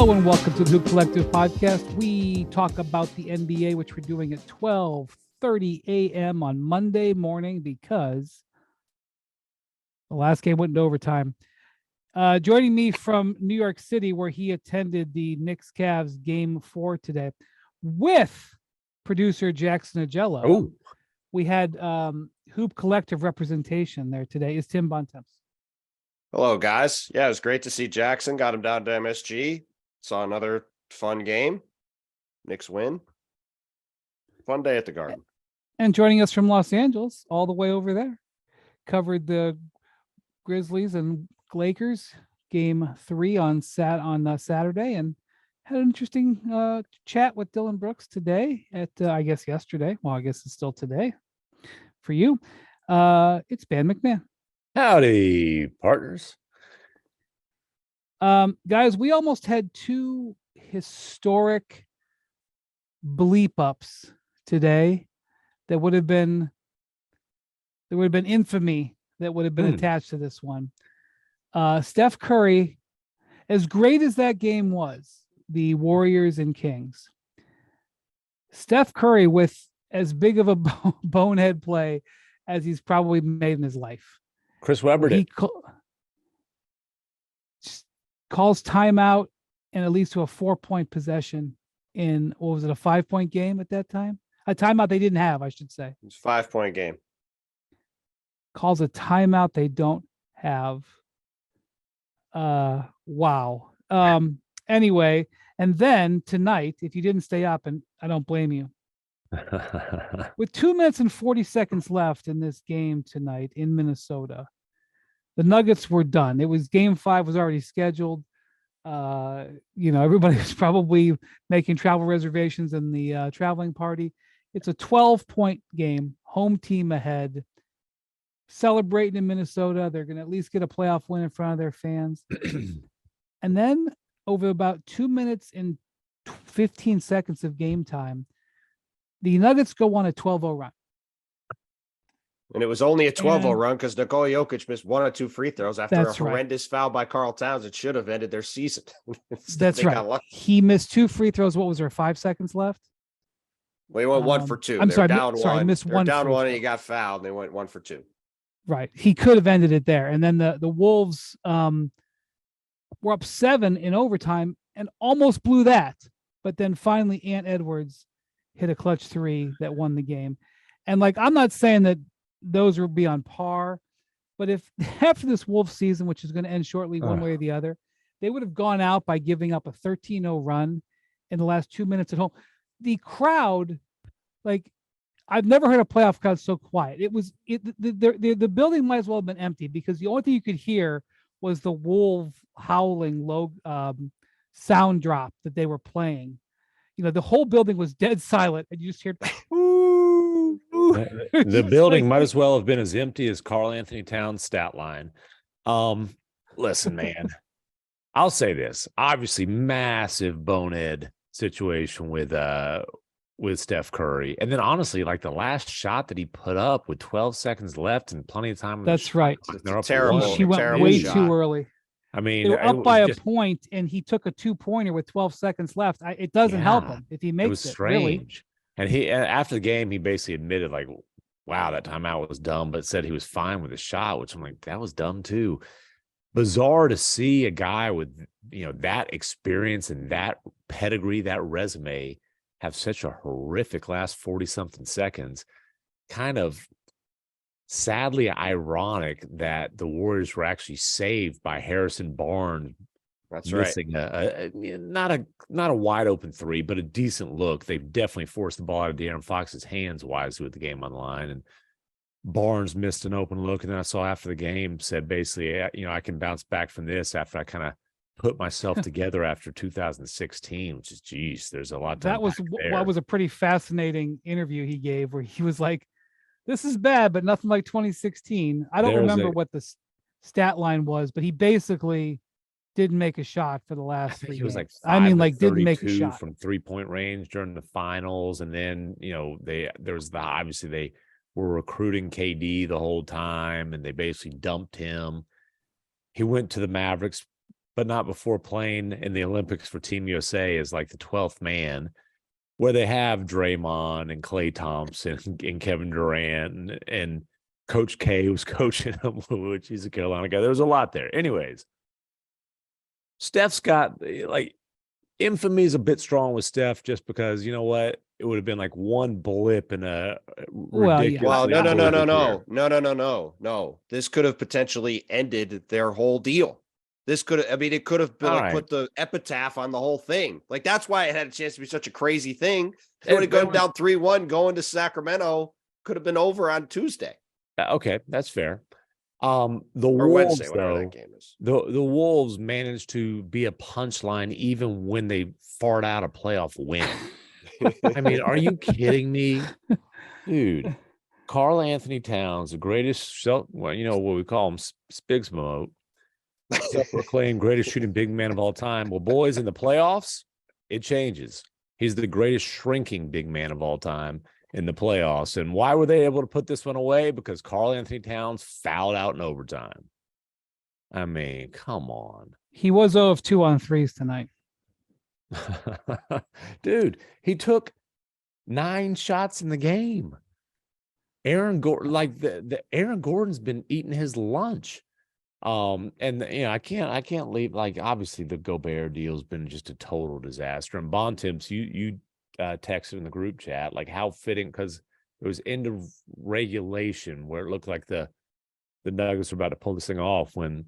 Hello and welcome to the Hoop Collective podcast. We talk about the NBA, which we're doing at 12:30 a.m. on Monday morning because the last game went into overtime. Joining me from New York City, where he attended the Knicks Cavs game 4 today, with producer Jackson Agello. Oh, we had Hoop Collective representation there today. Is Tim Bontemps. hello, guys. Yeah, it was great to see Jackson. Got him down to MSG. Saw another fun game. Knicks win. Fun day at the Garden. And joining us from Los Angeles, all the way over there, covered the Grizzlies and Lakers game 3 on Saturday, and had an interesting chat with Dillon Brooks today at I guess yesterday. Well, I guess it's still today for you. It's Ben MacMahon. Howdy, partners. Guys, we almost had 2 historic bleep ups today. That would have been infamy that would have been attached to this one. Steph Curry, as great as that game was, the Warriors and Kings, Steph Curry with as big of a bonehead play as he's probably made in his life. Chris Webber did. Calls timeout, and it leads to a 4-point possession in, what was it, a 5-point game at that time? A timeout they didn't have, I should say. It's a 5-point game. Calls a timeout they don't have. Wow. Anyway, and then tonight, if you didn't stay up, and I don't blame you, with 2 minutes and 40 seconds left in this game tonight in Minnesota, the Nuggets were done. It was game 5 was already scheduled. Everybody was probably making travel reservations in the traveling party. It's a 12-point game, home team ahead, celebrating in Minnesota. They're going to at least get a playoff win in front of their fans. And then over about 2 minutes and 15 seconds of game time, the Nuggets go on a 12-0 run. And it was only a 12-0 run because Nikola Jokic missed 1 or 2 free throws after a horrendous foul by Karl Towns. It should have ended their season. That's right. He missed 2 free throws. What was there, 5 seconds left? Well, he went 1 for 2. I'm sorry, down sorry, 1. missed They're 1 down 1 and he got fouled. And they went 1 for 2. Right. He could have ended it there. And then the Wolves were up 7 in overtime and almost blew that. But then finally Ant Edwards hit a clutch 3 that won the game. And I'm not saying that those will be on par, but if after this Wolves season, which is going to end shortly one way or the other, they would have gone out by giving up a 13-0 run in the last 2 minutes at home. The crowd, I've never heard a playoff crowd so quiet. The building might as well have been empty because the only thing you could hear was the wolf howling low sound drop that they were playing. The whole building was dead silent, and you just hear, ooh, ooh. The building might as well have been as empty as Karl Anthony Towns' stat line. Listen, man, I'll say this. Obviously, massive bonehead situation with Steph Curry. And then honestly, the last shot that he put up with 12 seconds left and plenty of time. That's right. Terrible. She went way too early. I mean, they were up by a point, and he took a 2-pointer with 12 seconds left. It doesn't help him if he makes it. Was strange. Really. And after the game, he basically admitted, wow, that timeout was dumb, but said he was fine with the shot, which I'm like, that was dumb too. Bizarre to see a guy with, that experience and that pedigree, that resume, have such a horrific last 40-something seconds. Kind of sadly ironic that the Warriors were actually saved by Harrison Barnes. That's missing right. Not a wide open 3, but a decent look. They've definitely forced the ball out of De'Aaron Fox's hands wisely with the game on the line. And Barnes missed an open look. And then I saw after the game said basically, I can bounce back from this after I kind of put myself together after 2016, which is, geez, there's a lot. That was a pretty fascinating interview he gave where he was like, this is bad, but nothing like 2016. I don't remember what the stat line was, but he basically didn't make a shot for the last 3 games. Didn't make a shot from 3-point range during the finals. And then, they were recruiting KD the whole time and they basically dumped him. He went to the Mavericks, but not before playing in the Olympics for Team USA as like the 12th man, where they have Draymond and Klay Thompson and Kevin Durant and Coach K was coaching him, which he's a Carolina guy. There was a lot there. Anyways, Steph's got like infamy is a bit strong with Steph just because you know what? It would have been like one blip in a ridiculous. Well, no. This could have potentially ended their whole deal. This could have, I mean, it could have been like, put the epitaph on the whole thing. Like, that's why it had a chance to be such a crazy thing. It would have gone down 3-1 going to Sacramento. Could have been over on Tuesday. Okay, that's fair. The or Wolves, Wednesday, whatever though, that game is. the Wolves managed to be a punchline even when they fart out a playoff win. I mean, are you kidding me? Dude, Karl Anthony Towns, the greatest, well, you know what we call him, Spigsmo, self-proclaimed greatest shooting big man of all time. Well, boys, in the playoffs, it changes. He's the greatest shrinking big man of all time in the playoffs. And why were they able to put this one away? Because Karl Anthony Towns fouled out in overtime. I mean, come on. He was 0 of 2 on threes tonight. Dude, he took 9 shots in the game. Aaron Gordon, like the Aaron Gordon's been eating his lunch. And you know, I can't leave, like, obviously the Gobert deal's been just a total disaster. And Bontemps, you texted in the group chat, like, how fitting, because it was end of regulation where it looked like the Nuggets were about to pull this thing off when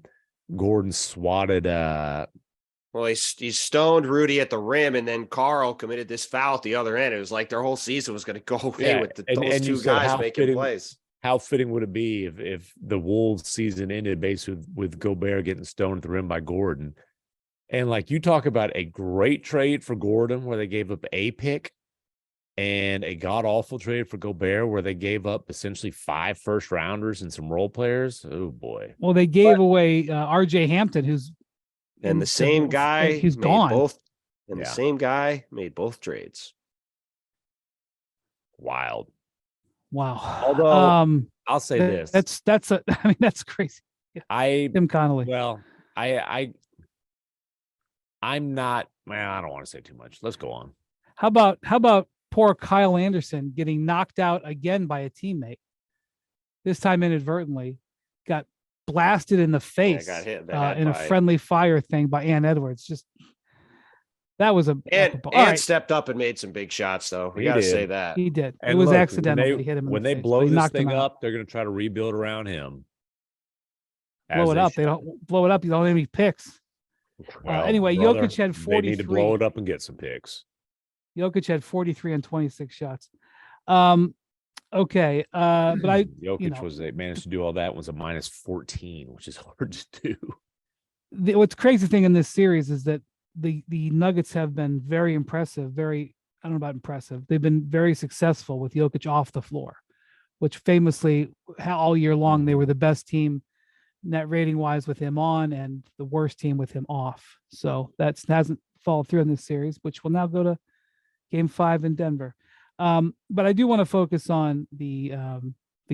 Gordon swatted well, he stoned Rudy at the rim, and then Karl committed this foul at the other end. It was like their whole season was going to go away with those two guys making plays. How fitting would it be if the Wolves season ended basically with Gobert getting stoned at the rim by Gordon? And like, you talk about a great trade for Gordon where they gave up a pick, and a god-awful trade for Gobert where they gave up essentially 5 first-rounders and some role players. Oh, boy. Well, they gave away R.J. Hampton, who's and the same guy he's made gone. both, and the same guy made both trades. Wild. Wow. Although I'll say this. That's I mean, that's crazy. Tim Connolly. Well, I'm not, man, I don't want to say too much. Let's go on. How about poor Kyle Anderson getting knocked out again by a teammate? This time inadvertently, got blasted in the face got hit in a friendly fire thing by Ant Edwards. Just that was Ant stepped up and made some big shots, though. We got to say that he did. And it was look, accidental. He hit him when they blow this thing up. They're going to try to rebuild around him. Blow it up. They don't blow it up. You don't have any picks. Well, anyway, brother, Jokic had 43. They need to blow it up and get some picks. Jokic had 43 on 26 shots. Okay. But Jokic managed to do all that, was a minus 14, which is hard to do. What's crazy thing in this series is that the Nuggets have been very impressive. I don't know about impressive. They've been very successful with Jokic off the floor, which famously all year long, they were the best team net rating wise with him on and the worst team with him off. So that hasn't followed through in this series, which will now go to Game 5 in Denver. But I do want to focus on the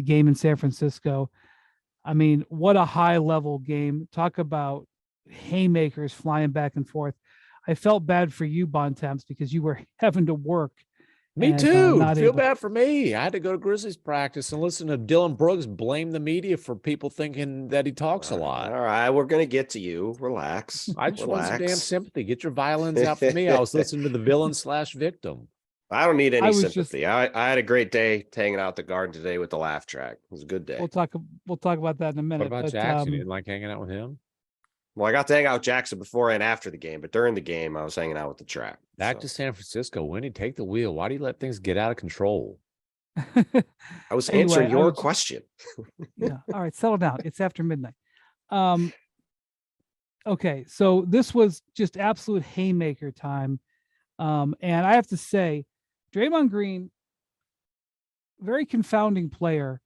game in San Francisco. I mean, what a high level game. Talk about haymakers flying back and forth. I felt bad for you, Bontemps, because you were having to work. Me too. Feel bad for me. I had to go to Grizzlies practice and listen to Dillon Brooks blame the media for people thinking that he talks a lot. All right, we're going to get to you. Relax. I just want some damn sympathy. Get your violins out for me. I was listening to the villain/victim. I don't need any sympathy. I had a great day hanging out at the Garden today with the laugh track. It was a good day. We'll talk about that in a minute. What about Jackson? You didn't like hanging out with him? Well, I got to hang out with Jackson before and after the game, but during the game, I was hanging out with the track. Back to San Francisco. Winnie, take the wheel. Why do you let things get out of control? I was answering your question. Yeah. All right. Settle down. It's after midnight. Okay. So this was just absolute haymaker time. And I have to say, Draymond Green, very confounding player.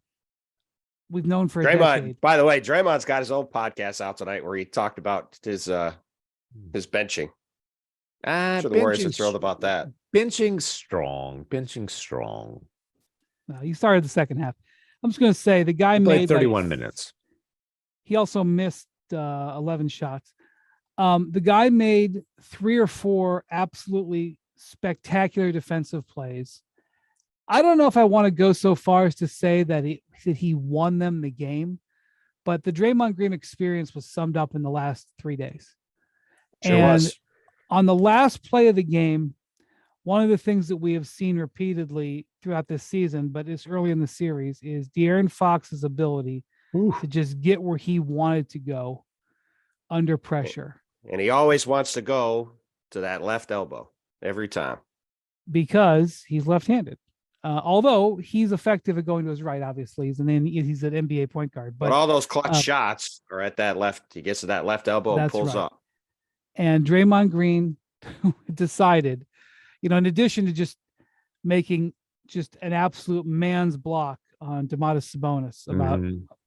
We've known for a decade. By the way, Draymond's got his own podcast out tonight where he talked about his benching. I'm sure the Warriors are thrilled about that. Benching strong. No, he started the second half. I'm just going to say the guy played made 31 minutes. He also missed 11 shots. The guy made 3 or 4 absolutely spectacular defensive plays. I don't know if I want to go so far as to say that he won them the game, but the Draymond Green experience was summed up in the last 3 days. Sure and was. On the last play of the game, one of the things that we have seen repeatedly throughout this season, but it's early in the series, is De'Aaron Fox's ability to just get where he wanted to go under pressure. And he always wants to go to that left elbow every time. Because he's left-handed. Although he's effective at going to his right, obviously. He's an NBA point guard. But all those clutch shots are at that left. He gets to that left elbow and pulls up. And Draymond Green decided, in addition to just making just an absolute man's block on Domantas Sabonis about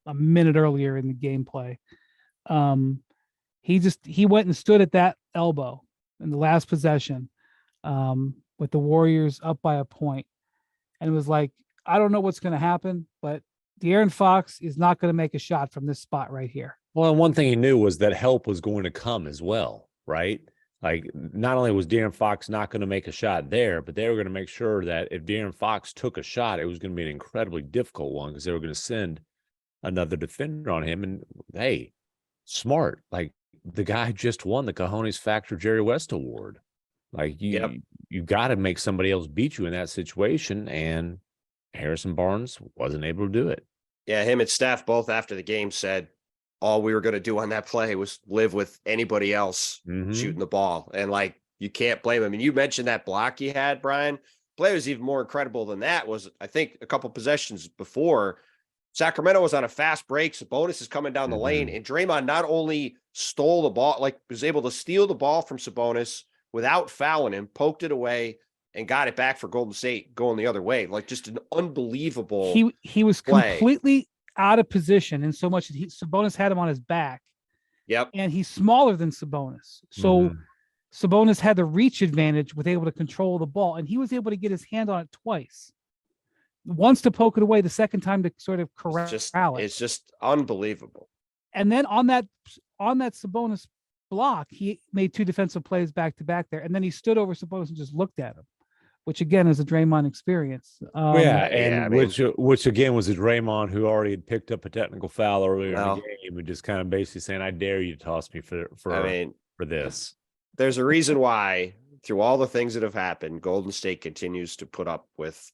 a minute earlier in the gameplay, he went and stood at that elbow in the last possession with the Warriors up by a point. And it was like, I don't know what's going to happen, but De'Aaron Fox is not going to make a shot from this spot right here. Well, and one thing he knew was that help was going to come as well, right? Like, not only was De'Aaron Fox not going to make a shot there, but they were going to make sure that if De'Aaron Fox took a shot, it was going to be an incredibly difficult one because they were going to send another defender on him. And hey, smart. Like, the guy just won the Cojones Factor Jerry West Award. Like, you got to make somebody else beat you in that situation, and Harrison Barnes wasn't able to do it. Yeah, him and Steph both after the game said all we were going to do on that play was live with anybody else shooting the ball. And, like, you can't blame him. I mean, you mentioned that block he had, Brian. Play was even more incredible than that was, I think, a couple possessions before. Sacramento was on a fast break. Sabonis is coming down the lane, and Draymond not only stole the ball, like was able to steal the ball from Sabonis without fouling him, poked it away, and got it back for Golden State going the other way. Like, just an unbelievable He was play. Completely out of position, and so much that Sabonis had him on his back. Yep. And he's smaller than Sabonis. So Sabonis had the reach advantage with able to control the ball, and he was able to get his hand on it twice. Once to poke it away, the second time to sort of corral it. It's just unbelievable. And then on that Sabonis block, he made 2 defensive plays back to back there, and then he stood over Sabonis and just looked at him, which again is a Draymond experience. Which again was a Draymond who already had picked up a technical foul earlier in the game and just kind of basically saying, "I dare you to toss me for this." There's a reason why, through all the things that have happened, Golden State continues to put up with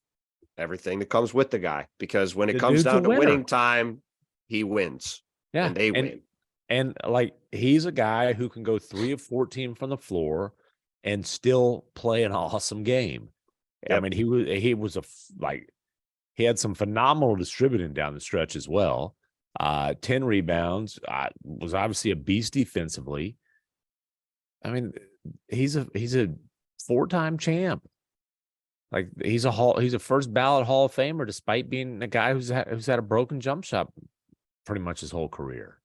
everything that comes with the guy, because when it comes down to winning time, he wins. Yeah, and they win. And like, he's a guy who can go 3 of 14 from the floor and still play an awesome game. Yep. I mean, he had some phenomenal distributing down the stretch as well. 10 rebounds, was obviously a beast defensively. I mean, he's a 4-time champ. Like, he's a first ballot Hall of Famer, despite being a guy who's had a broken jump shot pretty much his whole career.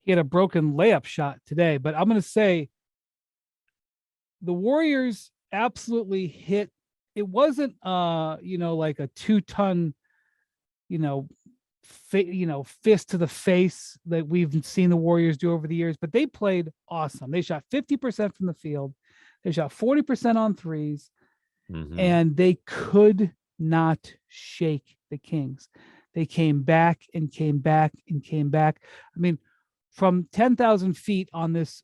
He had a broken layup shot today, but I'm going to say the Warriors absolutely hit. It wasn't, like a 2-ton, fist to the face that we've seen the Warriors do over the years, but they played awesome. They shot 50% from the field. They shot 40% on threes, and they could not shake the Kings. They came back and came back and came back. I mean, from 10,000 feet on this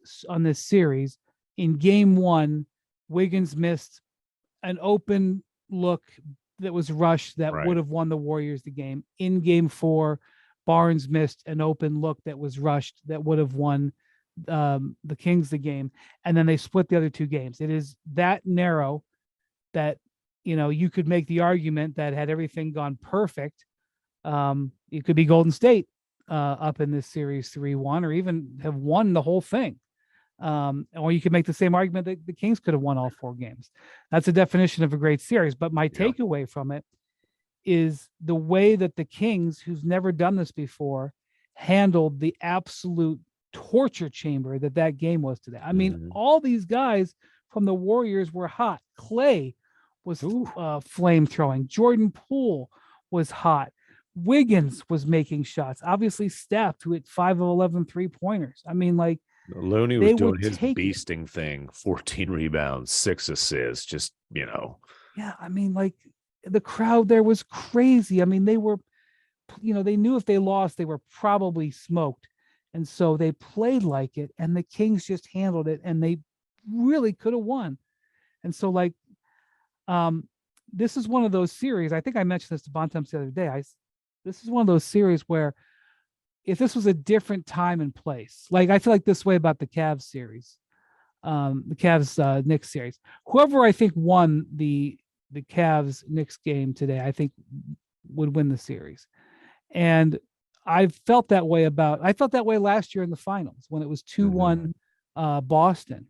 series, in game 1, Wiggins missed an open look that was rushed that would have won the Warriors the game. In game 4, Barnes missed an open look that was rushed that would have won the Kings the game. And then they split the other 2 games. It is that narrow that, you could make the argument that had everything gone perfect, it could be Golden State up in this series 3-1, or even have won the whole thing. Or you could make the same argument that the Kings could have won all 4 games. That's a definition of a great series. But my takeaway from it is the way that the Kings, who's never done this before, handled the absolute torture chamber that game was today. I mean, all these guys from the Warriors were hot. Clay was flame throwing. Jordan Poole was hot. Wiggins was making shots. Obviously, Steph, who hit 5 of 11 3-pointers. I mean, like, Looney was They doing would his take it. beasting thing, 14 rebounds, 6 assists, just, Yeah, I mean, like the crowd there was crazy. I mean, they were, they knew if they lost, they were probably smoked. And so they played like it, and the Kings just handled it, and they really could have won. And so, like, this is one of those series. I think I mentioned this to Bontemps the other day. This is one of those series where if this was a different time and place, like I feel like this way about the Cavs series, the Cavs Knicks series. Whoever I think won the Cavs Knicks game today, I think would win the series. And I felt that way last year in the finals when it was 2-1 Boston.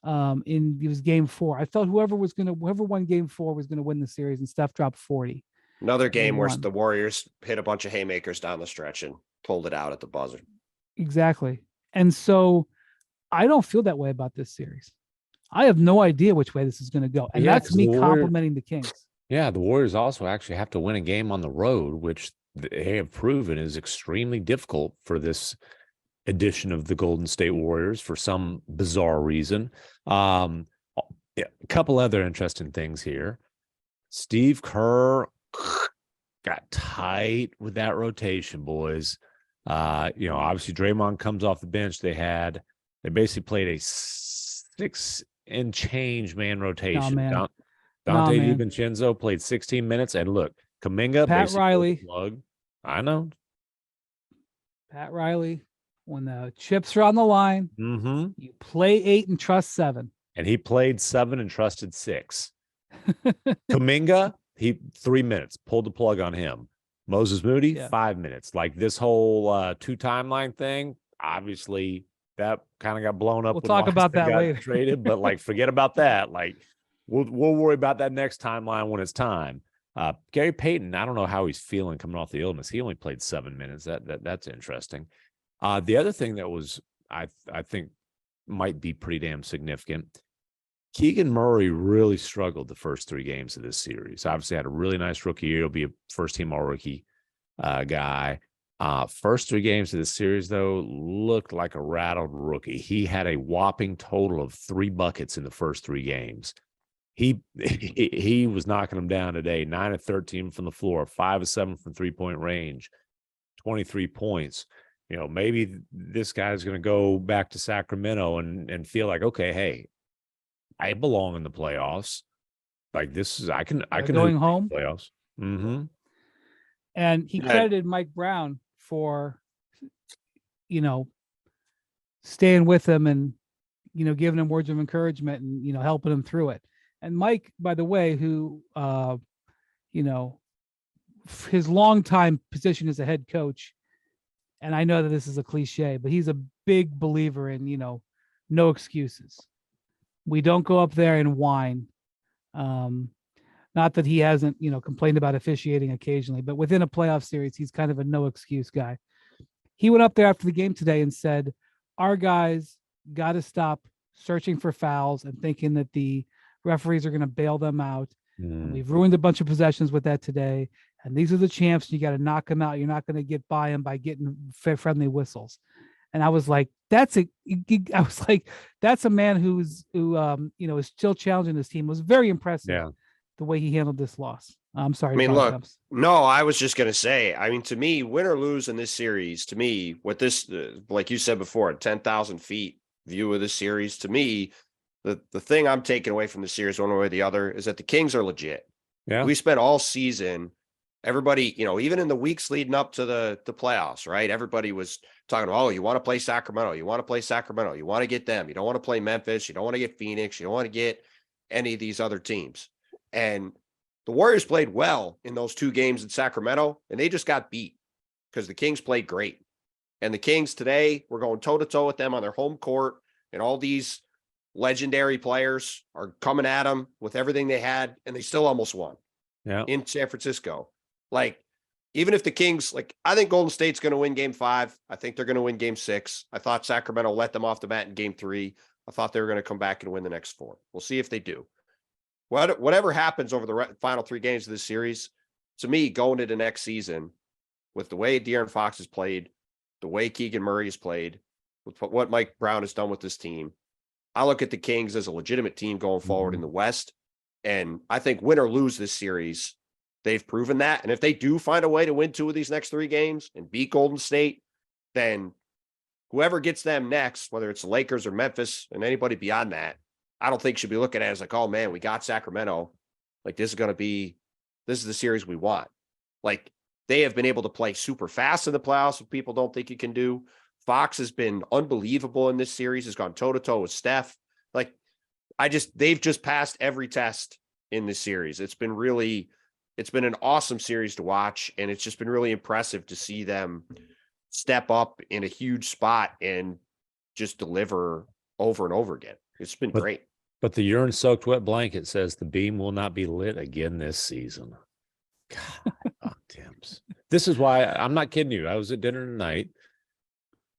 It was game 4. I felt whoever won game 4 was gonna win the series, and Steph dropped 40. Another game where the Warriors hit a bunch of haymakers down the stretch and pulled it out at the buzzer. Exactly. And so I don't feel that way about this series. I have no idea which way this is going to go. And that's me complimenting the Kings. Yeah, the Warriors also actually have to win a game on the road, which they have proven is extremely difficult for this edition of the Golden State Warriors for some bizarre reason. A couple other interesting things here. Steve Kerr got tight with that rotation, boys. Obviously Draymond comes off the bench. They basically played a 6 and change man rotation. Dante DiVincenzo played 16 minutes, and look, Kuminga, Pat Riley, plug. I know. Pat Riley, when the chips are on the line, you play 8 and trust 7. And he played 7 and trusted 6. Kuminga, 3 minutes, pulled the plug on him. Moses Moody, 5 minutes. Like this whole 2 timeline thing, obviously that kind of got blown up. We'll talk about that later. Traded, but like forget about that. Like we'll worry about that next timeline when it's time. Gary Payton, I don't know how he's feeling coming off the illness. He only played 7 minutes. That's interesting. The other thing that was I think might be pretty damn significant. Keegan Murray really struggled the first 3 games of this series. Obviously had a really nice rookie year. He'll be a first-team all-rookie guy. First 3 games of this series, though, looked like a rattled rookie. He had a whopping total of 3 buckets in the first 3 games. He was knocking them down today. 9 of 13 from the floor, 5 of 7 from three-point range, 23 points. Maybe this guy's going to go back to Sacramento and feel like, okay, hey, I belong in the playoffs. Like this is I can going home playoffs. And he credited Mike Brown for staying with him and giving him words of encouragement and helping him through it. And Mike, by the way, who his longtime position as a head coach, and I know that this is a cliche, but he's a big believer in no excuses. We don't go up there and whine. Not that he hasn't, complained about officiating occasionally, but within a playoff series, he's kind of a no excuse guy. He went up there after the game today and said, our guys got to stop searching for fouls and thinking that the referees are going to bail them out. We've ruined a bunch of possessions with that today. And these are the champs. You got to knock them out. You're not going to get by them by getting friendly whistles. And I was like, that's a man who is still challenging this team. It was very impressive the way he handled this loss. I'm sorry. I was just going to say, to me, win or lose in this series, to me, what this, like you said before, 10,000 feet view of this series, to me, the thing I'm taking away from the series one way or the other is that the Kings are legit. Yeah. We spent all season, everybody, even in the weeks leading up to the playoffs, right? Everybody was talking about, you want to play Sacramento. You want to play Sacramento. You want to get them. You don't want to play Memphis. You don't want to get Phoenix. You don't want to get any of these other teams. And the Warriors played well in those 2 games in Sacramento, and they just got beat because the Kings played great. And the Kings today, we're going toe-to-toe with them on their home court, and all these legendary players are coming at them with everything they had, and they still almost won in San Francisco. Like, even if the Kings, I think Golden State's going to win game 5. I think they're going to win game 6. I thought Sacramento let them off the mat in game 3. I thought they were going to come back and win the next 4. We'll see if they do. Whatever happens over the final 3 games of this series, to me, going into next season, with the way De'Aaron Fox has played, the way Keegan Murray has played, with what Mike Brown has done with this team. I look at the Kings as a legitimate team going forward in the West. And I think win or lose this series, they've proven that. And if they do find a way to win 2 of these next 3 games and beat Golden State, then whoever gets them next, whether it's the Lakers or Memphis and anybody beyond that, I don't think should be looking at it as like, oh man, we got Sacramento. Like this is the series we want. Like they have been able to play super fast in the playoffs, what people don't think you can do. Fox has been unbelievable in this series, has gone toe to toe with Steph. Like they've just passed every test in this series. It's been an awesome series to watch. And it's just been really impressive to see them step up in a huge spot and just deliver over and over again. It's been great. But the urine-soaked wet blanket says the beam will not be lit again this season. God, Bontemps. This is why I'm not kidding you. I was at dinner tonight.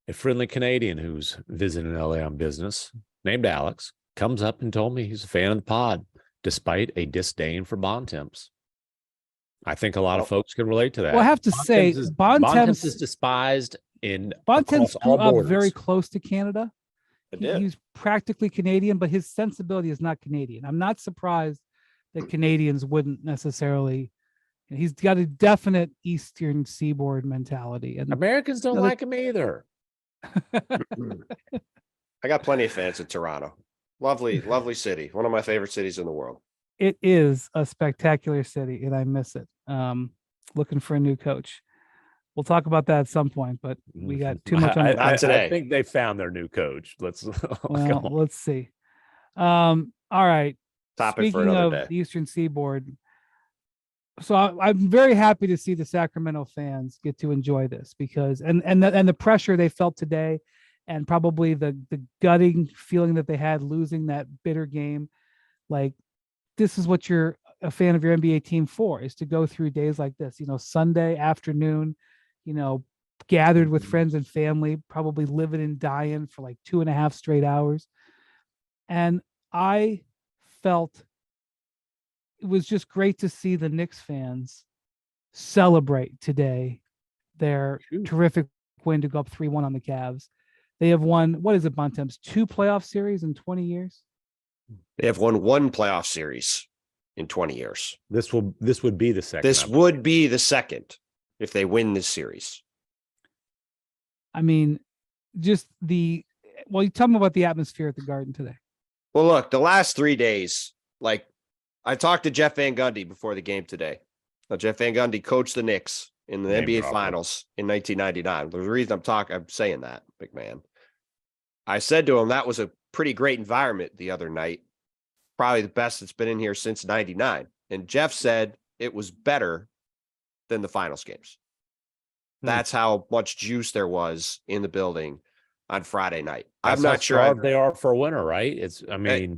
A friendly Canadian who's visiting LA on business, named Alex, comes up and told me he's a fan of the pod, despite a disdain for Bontemps. I think a lot of folks can relate to that. Well, I have to say, Bontemps is despised in Bontemps grew all up very close to Canada. He's practically Canadian, but his sensibility is not Canadian. I'm not surprised that Canadians wouldn't necessarily. He's got a definite Eastern Seaboard mentality, and Americans don't like him either. I got plenty of fans in Toronto. Lovely, lovely city. One of my favorite cities in the world. It is a spectacular city, and I miss it. Looking for a new coach. We'll talk about that at some point, but we got too much on today. I think they found their new coach. Let's see. All right. Topic for another day. Speaking of the Eastern Seaboard, so I'm very happy to see the Sacramento fans get to enjoy this because and the pressure they felt today, and probably the gutting feeling that they had losing that bitter game. Like this is what you're a fan of your NBA team for, is to go through days like this. Sunday afternoon, gathered with friends and family, probably living and dying for like 2.5 straight hours. And I felt it was just great to see the Knicks fans celebrate today their terrific win to go up 3-1 on the Cavs. They have won, what is it, Bontemps, 2 playoff series in 20 years? They have won 1 playoff series in 20 years. This would be the second. This would be the second if they win this series. I mean, you tell me about the atmosphere at the Garden today. Well, look, the last 3 days, like I talked to Jeff Van Gundy before the game today. Now, Jeff Van Gundy coached the Knicks in the NBA Finals in 1999. There's a reason I'm saying that, MacMahon. I said to him that was a pretty great environment the other night. Probably the best it's been in here since 99. And Jeff said it was better than the finals games. That's how much juice there was in the building on Friday night. I'm not sure they are for a winner, right?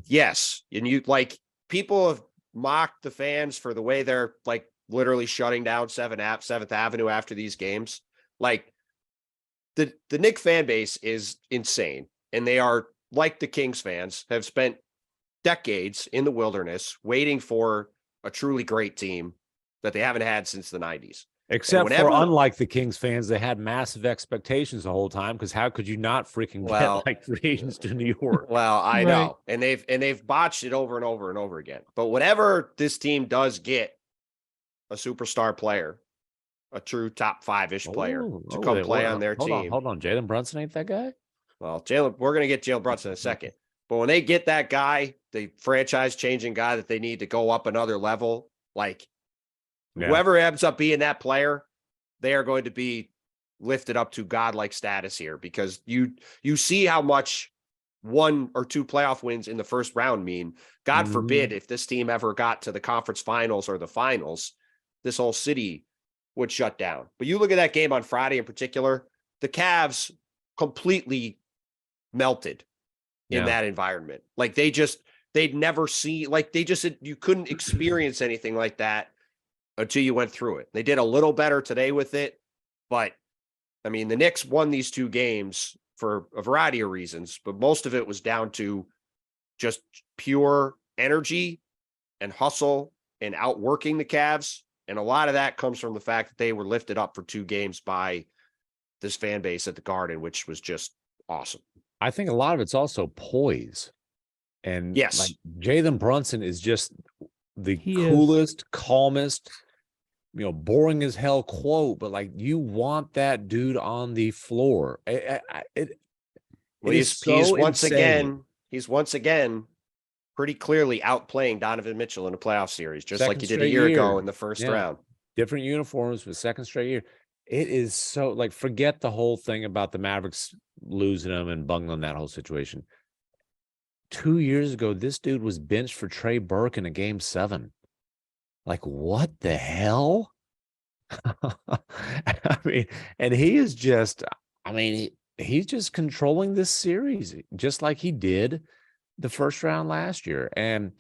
Yes. And people have mocked the fans for the way they're like literally shutting down 7th Avenue after these games. Like the Knicks fan base is insane. And they are, like the Kings fans, have spent decades in the wilderness waiting for a truly great team that they haven't had since the 90s. Except for, unlike the Kings fans, they had massive expectations the whole time, because how could you not freaking get like free agents to New York? Well, I know. And they've botched it over and over and over again. But whenever this team does get a superstar player, a true top 5-ish player to come play on their team. Hold on. Jalen Brunson ain't that guy? Well, we're going to get Jalen Brunson in a second. But when they get that guy, the franchise-changing guy that they need to go up another level, like whoever ends up being that player, they are going to be lifted up to godlike status here, because you see how much 1 or 2 playoff wins in the first round mean. God forbid if this team ever got to the conference finals or the finals, this whole city would shut down. But you look at that game on Friday in particular, the Cavs completely melted in that environment. Like they'd never see, like you couldn't experience anything like that until you went through it. They did a little better today with it, but I mean, the Knicks won these 2 games for a variety of reasons, but most of it was down to just pure energy and hustle and outworking the Cavs. And a lot of that comes from the fact that they were lifted up for 2 games by this fan base at the Garden, which was just awesome. I think a lot of it's also poise. And yes, like Jalen Brunson is just the He coolest, calmest, boring as hell quote, but like you want that dude on the floor. He's once again pretty clearly outplaying Donovan Mitchell in a playoff series, just like he did a year ago in the first round. Different uniforms for the second straight year. It is so like, forget the whole thing about the Mavericks losing them and bungling that whole situation. 2 years ago, this dude was benched for Trey Burke in a game 7. Like, what the hell? I mean, and he is just, he's just controlling this series just like he did the first round last year. And,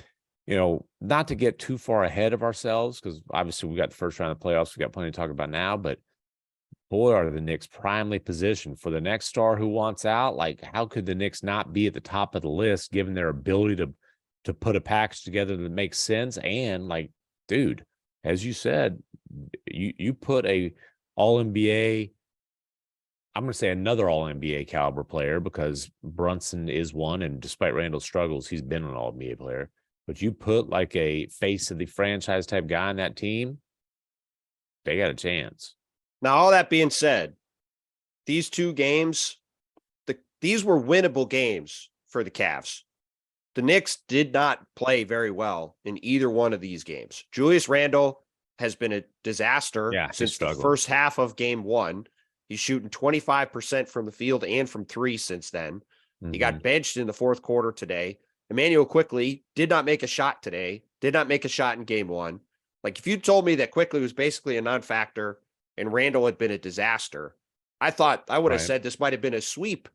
not to get too far ahead of ourselves, because obviously we got the first round of the playoffs. We got plenty to talk about now, but boy, are the Knicks primely positioned for the next star who wants out. Like, how could the Knicks not be at the top of the list given their ability to put a package together that makes sense? And like, dude, as you said, you put a all-NBA, I'm going to say another all-NBA caliber player, because Brunson is one, and despite Randall's struggles, he's been an all-NBA player. But you put like a face of the franchise type guy on that team, they got a chance. Now, all that being said, these 2 games, these were winnable games for the Cavs. The Knicks did not play very well in either one of these games. Julius Randle has been a disaster since the first half of game 1. He's shooting 25% from the field and from 3 since then. Mm-hmm. He got benched in the fourth quarter today. Emmanuel Quickley did not make a shot today, did not make a shot in game 1. Like, if you told me that Quickley was basically a non-factor and Randle had been a disaster, I thought I would have said this might have been a sweep.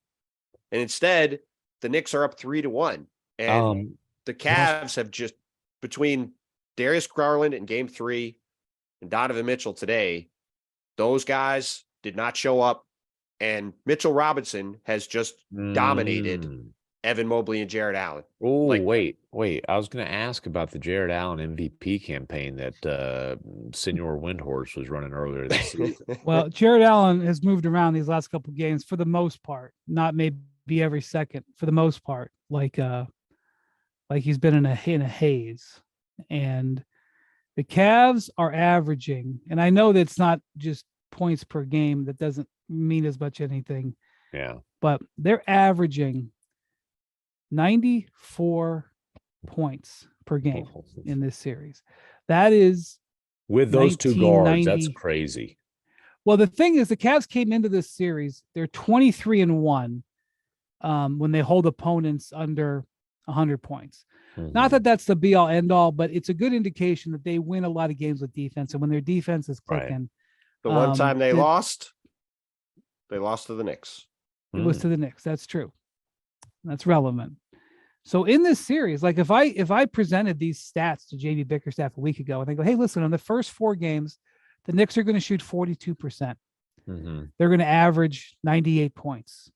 And instead, the Knicks are up 3-1. And the Cavs have just, between Darius Garland in game 3 and Donovan Mitchell today, those guys did not show up. And Mitchell Robinson has just dominated Evan Mobley and Jared Allen. Oh, wait. I was going to ask about the Jared Allen MVP campaign that Senor Windhorst was running earlier this season. Well, Jared Allen has moved around these last couple of games for the most part, not maybe every second, for the most part, like he's been in a haze. And the Cavs are averaging, and I know that's not just points per game, that doesn't mean as much anything. Yeah. But they're averaging 94 points per game in this series. That is with those 2 guards. That's crazy. Well, the thing is, the Cavs came into this series, they're 23-1 when they hold opponents under 100 points. Mm-hmm. Not that that's the be all end all, but it's a good indication that they win a lot of games with defense. And when their defense is clicking, the one time they lost to the Knicks. It was to the Knicks. That's true. That's relevant. So in this series, like if I presented these stats to JB Bickerstaff a week ago, and they go, hey, listen, on the first 4 games, the Knicks are going to shoot 42%. Mm-hmm. They're going to average 98 points.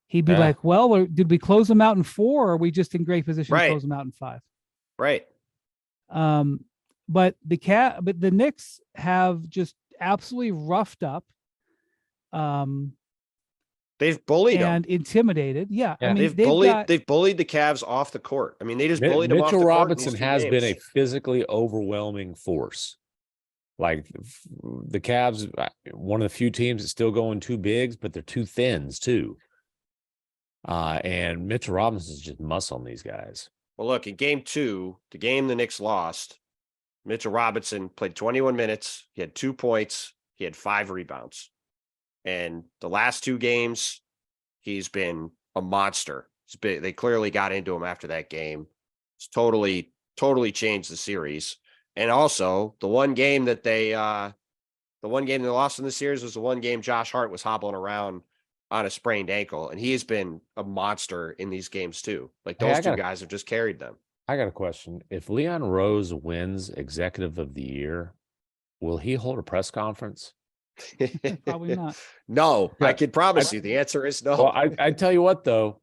He'd be like, well, or did we close them out in 4, or are we just in great position to close them out in 5? Right. But the Knicks have just absolutely roughed up. They've bullied and them. Intimidated. Yeah. I mean, they've bullied the Cavs off the court. I mean, they just bullied them off the court. Mitchell Robinson has been a physically overwhelming force. Like the Cavs, one of the few teams that's still going 2 bigs, but they're 2 thins too. And Mitchell Robinson's just muscling these guys. Well, look, in game 2, the game the Knicks lost, Mitchell Robinson played 21 minutes. He had 2 points. He had 5 rebounds. And the last 2 games, he's been a monster. They clearly got into him after that game. It's totally changed the series. And also, the one game they lost in the series was the one game Josh Hart was hobbling around on a sprained ankle, and he has been a monster in these games too. Like those 2 guys have just carried them. I got a question. If Leon Rose wins Executive of the Year, will he hold a press conference? Probably not. No, I can promise you the answer is no. Well, I tell you what though,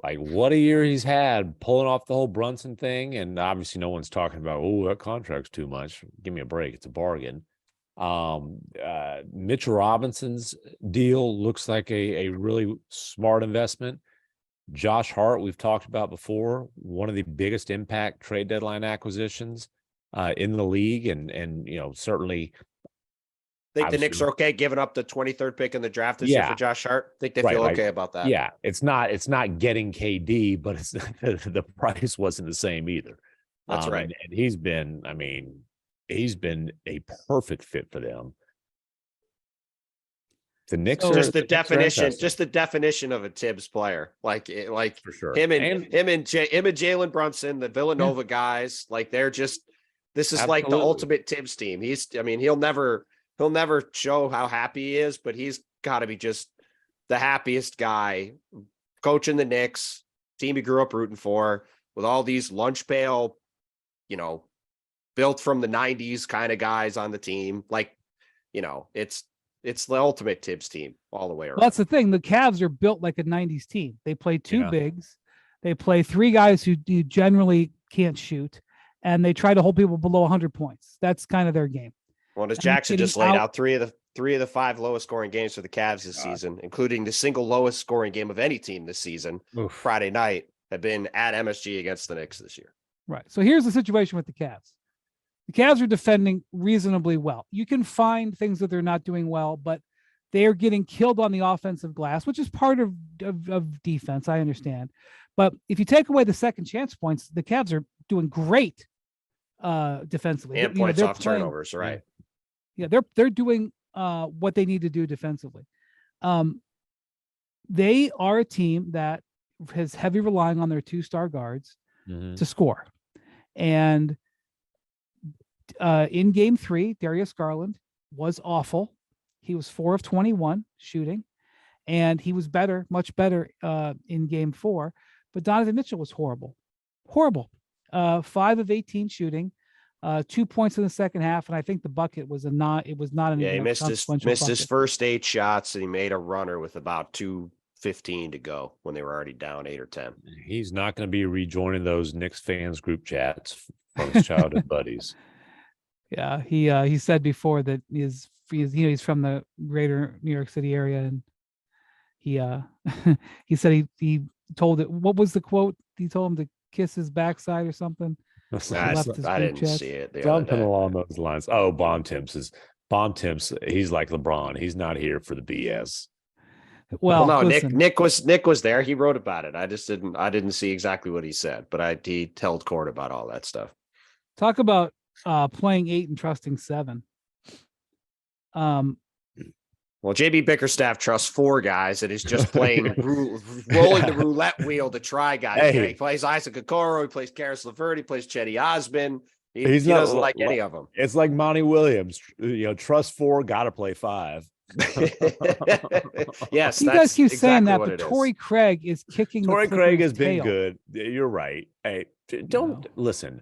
like what a year he's had pulling off the whole Brunson thing, and obviously no one's talking about, oh, that contract's too much. Give me a break. It's a bargain. Mitchell Robinson's deal looks like a really smart investment. Josh Hart, we've talked about before, one of the biggest impact trade deadline acquisitions in the league, and certainly. Think the Knicks are okay giving up the 23rd pick in the draft this year for Josh Hart? Think they feel okay about that? Yeah, it's not getting KD, but it's the price wasn't the same either. That's right. And he's been a perfect fit for them. The Knicks are just the definition of a Tibbs player, like for sure. him and Jalen Brunson, the Villanova guys, like they're just. This is like the ultimate Tibbs team. He'll never show how happy he is, but he's got to be just the happiest guy coaching the Knicks, team he grew up rooting for, with all these lunch pail, built from the 90s kind of guys on the team. Like, it's the ultimate Tibbs team all the way around. Well, that's the thing. The Cavs are built like a 90s team. They play two bigs. They play three guys who generally can't shoot, and they try to hold people below 100 points. That's kind of their game. Well, as Jackson just laid out, three of the five lowest scoring games for the Cavs this season, including the single lowest scoring game of any team this season, Friday night, have been at MSG against the Knicks this year. Right. So here's the situation with the Cavs. The Cavs are defending reasonably well. You can find things that they're not doing well, but they are getting killed on the offensive glass, which is part of defense. I understand. But if you take away the second chance points, the Cavs are doing great defensively. And points off turnovers, right? Yeah, they're doing what they need to do defensively. They are a team that is heavy relying on their two-star guards to score. And in game 3, Darius Garland was awful. He was 4 of 21 shooting, and he was much better in game 4. But Donovan Mitchell was horrible. 5 of 18 shooting. 2 points in the second half, and I think the bucket was not. He missed his first 8 shots, and he made a runner with about 2:15 to go when they were already down 8 or 10. He's not going to be rejoining those Knicks fans group chats from his childhood buddies. Yeah, he said before that he's from the greater New York City area, and he said he told it. What was the quote? He told him to kiss his backside or something. I didn't see it. Something along those lines. Oh, Bontemps, he's like LeBron. He's not here for the BS. Well, no, listen. Nick was there. He wrote about it. I didn't see exactly what he said, but he held court about all that stuff. Talk about playing 8 and trusting 7. Well, JB Bickerstaff trusts 4 guys and is just playing rolling the roulette wheel to try guys. Hey. He plays Isaac Okoro, he plays Karis LeVert, he plays Chetty Osman. He doesn't like any of them. It's like Monty Williams, trust 4, got to play 5. Yes, you guys keep saying that, but Torrey Craig is kicking. Torrey Craig has been good. You're right. Hey, don't listen.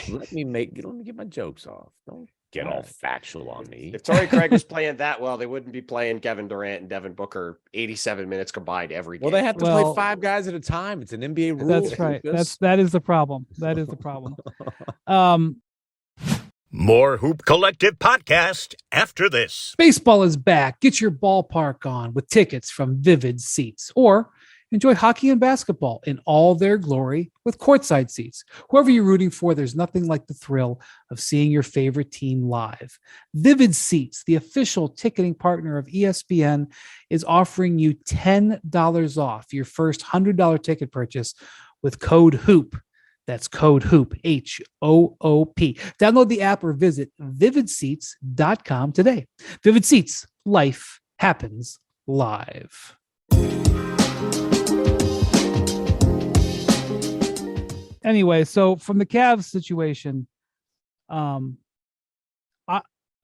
Let me get my jokes off. Don't get all factual on me. If Torrey Craig was playing that well, they wouldn't be playing Kevin Durant and Devin Booker 87 minutes combined every game. Well, they have to play 5 guys at a time. It's an NBA rule. That's right. That is the problem. More Hoop Collective podcast after this. Baseball is back. Get your ballpark on with tickets from Vivid Seats, or enjoy hockey and basketball in all their glory with courtside seats. Whoever you're rooting for, there's nothing like the thrill of seeing your favorite team live. Vivid Seats, the official ticketing partner of ESPN, is offering you $10 off your first $100 ticket purchase with code HOOP. That's code HOOP, HOOP. Download the app or visit vividseats.com today. Vivid Seats, life happens live. Anyway, so from the Cavs situation, the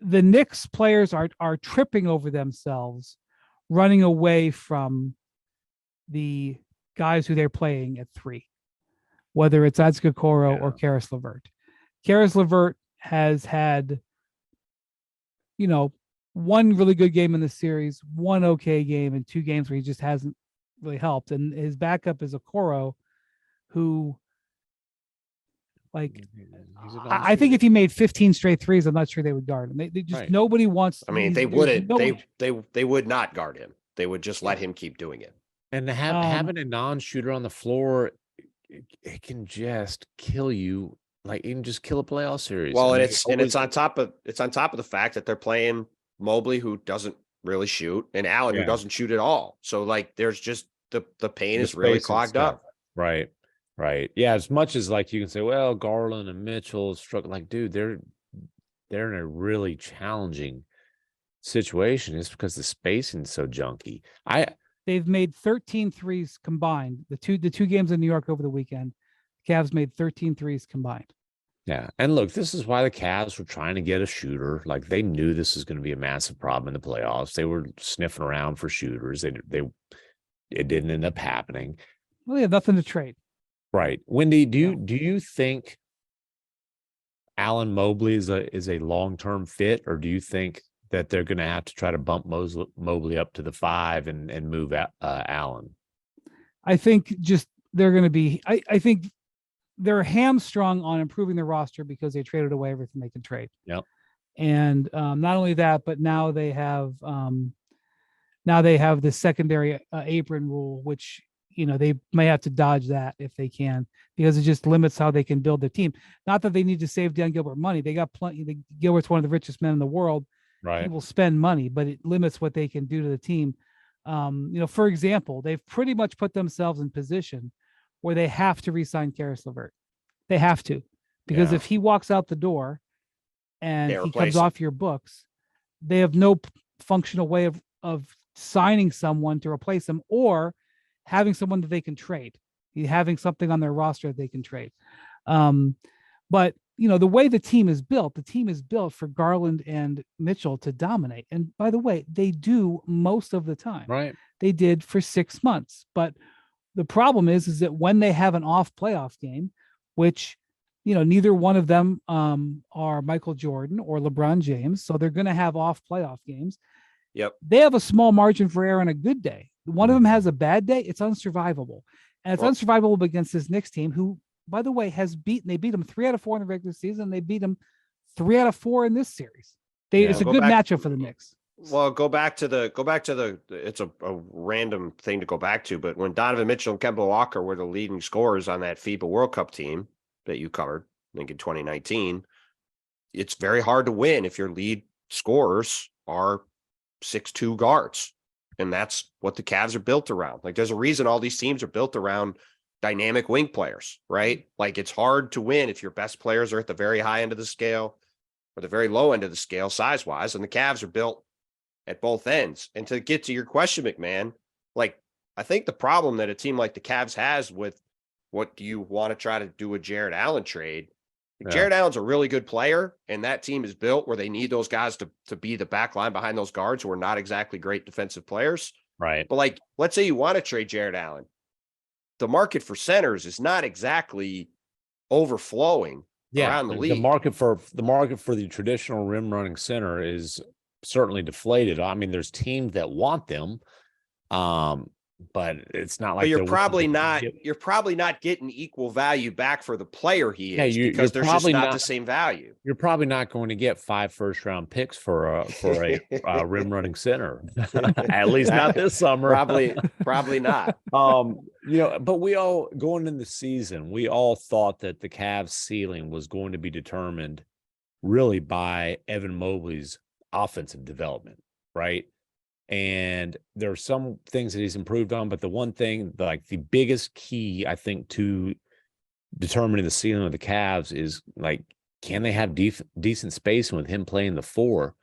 Knicks players are tripping over themselves, running away from the guys who they're playing at 3, whether it's Isaac Okoro or Karis LeVert. Karis LeVert has had, one really good game in the series, one okay game, and 2 games where he just hasn't really helped. And his backup is Okoro, who, Like, He's a I think if he made 15 straight threes, I'm not sure they would guard him. They just nobody wants. I mean, they wouldn't. They would not guard him. They would just let him keep doing it. And having a non-shooter on the floor, it can just kill you. Like, it can just kill a playoff series. Well, and it's on top of the fact that they're playing Mobley, who doesn't really shoot, and Allen, who doesn't shoot at all. So, like, there's just the paint is really clogged up. Right. Yeah. As much as, like, you can say, well, Garland and Mitchell struck, like, dude, they're in a really challenging situation. It's because the spacing is so junky. They've made 13 threes combined. The two games in New York over the weekend, Cavs made 13 threes combined. Yeah. And look, this is why the Cavs were trying to get a shooter. Like, they knew this was going to be a massive problem in the playoffs. They were sniffing around for shooters. It didn't end up happening. Well, they have nothing to trade. Right. Wendy, do you think Allen Mobley is a long-term fit, or do you think that they're going to have to try to bump Mobley up to the 5 and move Allen? I think just they're going to be. I think they're hamstrung on improving their roster because they traded away everything they can trade. Yep. And not only that, but now they have the secondary apron rule, which they may have to dodge that if they can, because it just limits how they can build their team. Not that they need to save Dan Gilbert money; they got plenty. Gilbert's one of the richest men in the world. Right. He will spend money, but it limits what they can do to the team. For example, they've pretty much put themselves in position where they have to re-sign Karis LeVert. They have to, because if he walks out the door and he comes off your books, they have no functional way of signing someone to replace him or having someone that they can trade, having something on their roster that they can trade. But the way the team is built for Garland and Mitchell to dominate. And by the way, they do most of the time. Right. They did for 6 months. But the problem is that when they have an off playoff game, which, neither one of them are Michael Jordan or LeBron James, so they're going to have off playoff games. Yep. They have a small margin for error on a good day. One of them has a bad day, it's unsurvivable. And it's unsurvivable against this Knicks team, who, by the way, they beat them 3 out of 4 in the regular season. They beat them 3 out of 4 in this series. It's a good matchup for the Knicks. Well, go back to the it's a random thing to go back to, but when Donovan Mitchell and Kemba Walker were the leading scorers on that FIBA World Cup team that you covered, I think in 2019, it's very hard to win if your lead scorers are 6'2" guards. And that's what the Cavs are built around. Like, there's a reason all these teams are built around dynamic wing players, right? Like, it's hard to win if your best players are at the very high end of the scale or the very low end of the scale size-wise, and the Cavs are built at both ends. And to get to your question, MacMahon, like, I think the problem that a team like the Cavs has with what do you want to try to do a Jared Allen trade? Jared Allen's a really good player, and that team is built where they need those guys to be the back line behind those guards who are not exactly great defensive players. Right. But, like, let's say you want to trade Jared Allen. The market for centers is not exactly overflowing around the league. The market for the traditional rim running center is certainly deflated. I mean, there's teams that want them, but it's not like. But you're probably not getting equal value back for the player he is, because there's just not the same value. You're probably not going to get 5 first-round picks for a rim running center, at least not this summer. Probably not. But we all, going into the season, we all thought that the Cavs' ceiling was going to be determined really by Evan Mobley's offensive development, right? And there are some things that he's improved on, but the one thing, like the biggest key, I think, to determining the ceiling of the Cavs is, like, can they have decent spacing with him playing the 4?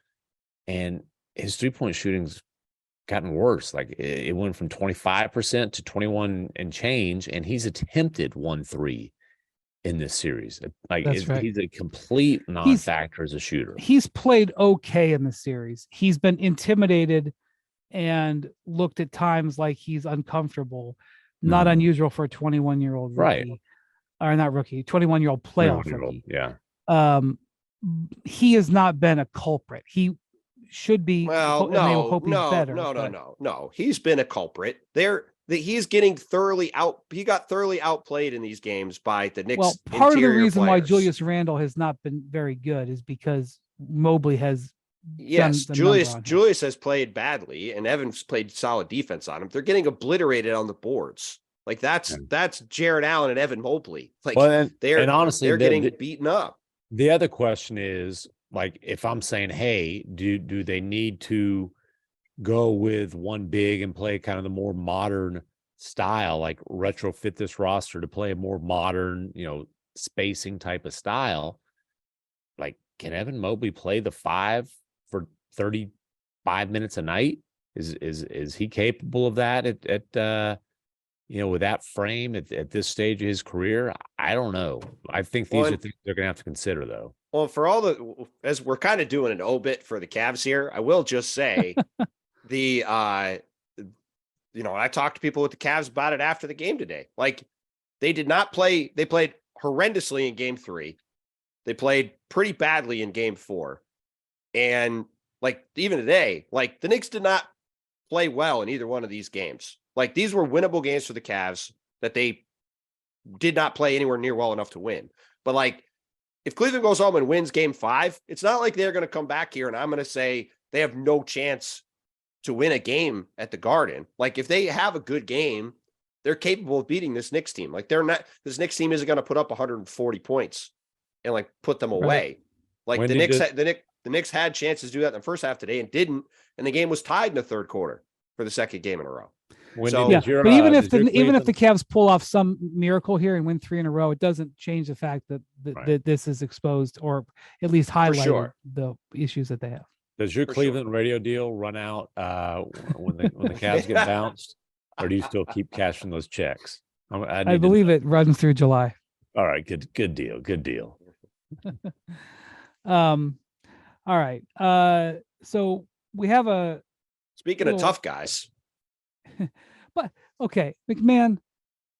And his 3-point shooting's gotten worse. Like, it went from 25% to 21 and change, and he's attempted 1-3 in this series. Like, he's a complete non-factor as a shooter. He's played okay in the series. He's been intimidated and looked at times like he's uncomfortable. Not unusual for a 21-year-old rookie. Right. Or not rookie, 21-year-old playoff rookie. Yeah. He has not been a culprit. He should be. Well, no. He's been a culprit. that he's getting he got thoroughly outplayed in these games by the Knicks. Well, part of the reason why players. Julius Randle has not been very good is because Mobley has. Yes, Julius has played badly, and Evans played solid defense on him. They're getting obliterated on the boards. Like that's Jared Allen and Evan Mobley. Like honestly, they're getting beaten up. The other question is, like, if I'm saying, hey, do they need to go with one big and play kind of the more modern style, like retrofit this roster to play a more modern, spacing type of style? Like, can Evan Mobley play the 5 for 35 minutes a night? Is he capable of that at with that frame at this stage of his career? I don't know. I think these are things they're going to have to consider, though. Well, as we're kind of doing an obit for the Cavs here, I will just say I talked to people with the Cavs about it after the game today. Like, they did not play. They played horrendously in game 3. They played pretty badly in game 4. And like, even today, like, the Knicks did not play well in either one of these games. Like, these were winnable games for the Cavs that they did not play anywhere near well enough to win. But like, if Cleveland goes home and wins game 5, it's not like they're going to come back here and I'm going to say they have no chance to win a game at the Garden. Like, if they have a good game, they're capable of beating this Knicks team. Like, this Knicks team isn't going to put up 140 points and like put them away. Right. Like, the Knicks had chances to do that in the first half today and didn't. And the game was tied in the third quarter for the second game in a row. But even if the Cavs pull off some miracle here and win 3 in a row, it doesn't change the fact that this is exposed, or at least highlight the issues that they have. Does your Cleveland radio deal run out when the Cavs get bounced, or do you still keep cashing those checks? I believe it runs through July. All right, good deal. All right. So we have speaking of tough guys. But okay, MacMahon.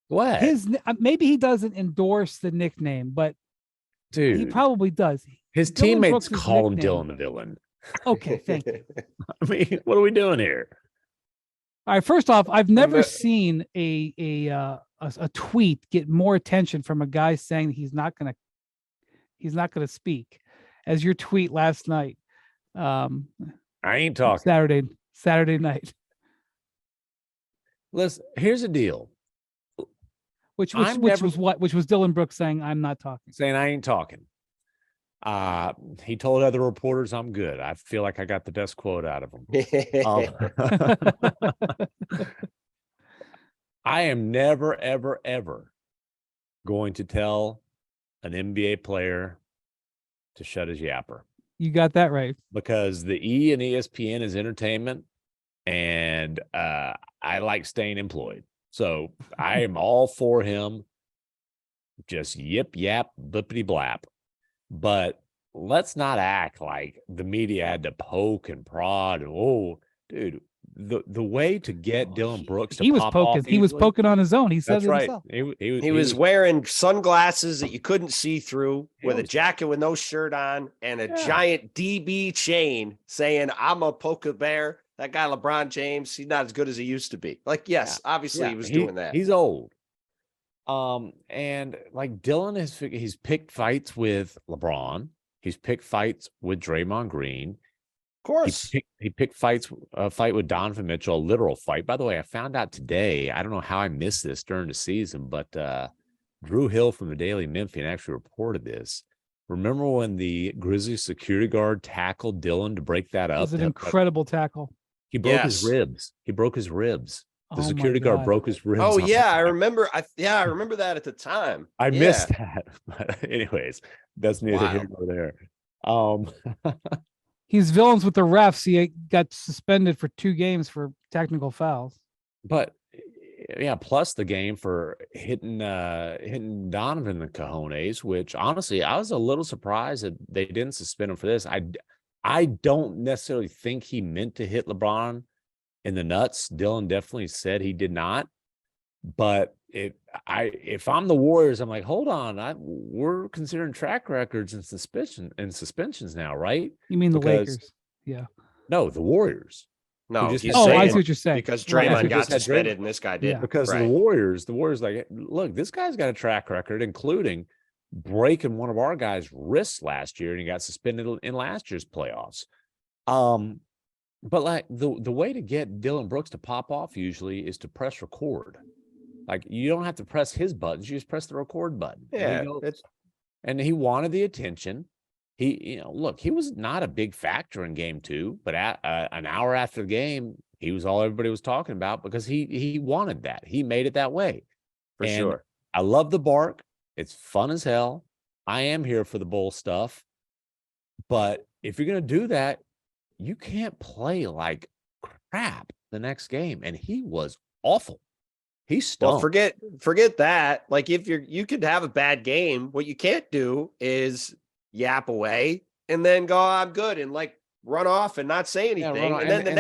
What? Maybe he doesn't endorse the nickname, but dude, he probably does. His teammates call him Dillon the Villain. Okay, thank you. I mean, what are we doing here? All right. First off, I've never seen a tweet get more attention from a guy saying that he's not gonna speak, as your tweet last night. I ain't talking. Saturday night. Listen, here's the deal. Which was Dillon Brooks saying, "I'm not talking." Saying I ain't talking. He told other reporters, "I'm good." I feel like I got the best quote out of him. I am never, ever, ever going to tell an NBA player to shut his yapper. You got that right. Because the E and ESPN is entertainment, and I like staying employed. So I am all for him. Just yip, yap, blippity blap. But let's not act like the media had to poke and prod. And, oh, dude, the way to get Dillon Brooks to pop off he was poking on his own. He said that's right. Himself. He was wearing sunglasses that you couldn't see through, with a jacket with no shirt on, and a giant DB chain saying, "I'm a poker bear." That guy, LeBron James, he's not as good as he used to be. Like, yes, obviously he was doing that. He's old. And like Dillon he's picked fights with LeBron. He's picked fights with Draymond Green. Of course. He picked a fight with Donovan Mitchell, a literal fight. By the way, I found out today, I don't know how I missed this during the season, but Drew Hill from the Daily Memphian actually reported this. Remember when the Grizzlies security guard tackled Dillon to break that up? It was an incredible tackle. He broke his ribs. The security guard broke his ribs. Oh yeah, I remember. I remember that at the time. I missed that. But anyways, that's neither here nor there. He's villains with the refs. He got suspended for 2 games for technical fouls. But yeah, plus the game for hitting Donovan the cojones, which honestly I was a little surprised that they didn't suspend him for this. I don't necessarily think he meant to hit LeBron in the nuts. Dillon definitely said he did not. But if I'm the Warriors, I'm like, hold on, we're considering track records and suspensions now, right? You mean the Lakers? Yeah. No, the Warriors. No, just he's Oh, I saying see what you're saying. because Right. Draymond Who got just had suspended Draymond. and this guy didn't. Because of the Warriors like, look, this guy's got a track record, including breaking one of our guys' wrists last year, and he got suspended in last year's playoffs. But like the way to get Dillon Brooks to pop off usually is to press record. Like you don't have to press his buttons; you just press the record button. Yeah, and he wanted the attention. Look, he was not a big factor in game 2, but at an hour after the game, he was all everybody was talking about because he wanted that. He made it that way. for sure. I love the bark. It's fun as hell. I am here for the bull stuff. But if you're going to do that, you can't play like crap the next game. And he was awful. He stunk. Well, forget that. Like if you could have a bad game, what you can't do is yap away and then go, I'm good, and like run off and not say anything. And then the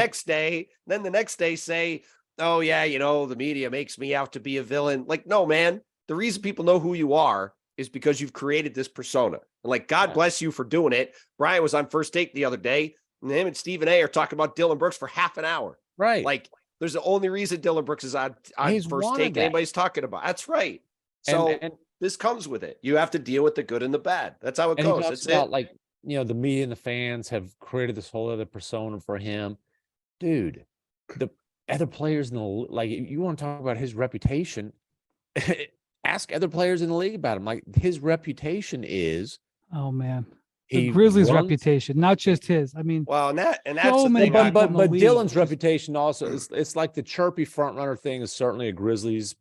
next day say, oh yeah, the media makes me out to be a villain. Like, no, man, the reason people know who you are is because you've created this persona. And like, God bless you for doing it. Brian was on First Take the other day, and him and Stephen A are talking about Dillon Brooks for half an hour. Right. Like, there's the only reason Dillon Brooks is on First Take anybody's talking about. That's right. So and this comes with it. You have to deal with the good and the bad. That's how it goes. That's about, it. Like, the media and the fans have created this whole other persona for him. Dude, the other players in the like, you want to talk about his reputation? Ask other players in the league about him. Like, his reputation is. Oh man. The Grizzlies' reputation, not just his. I mean, well, and that's so the thing. But Dillon's reputation also it's like the chirpy front runner thing is certainly a Grizzlies.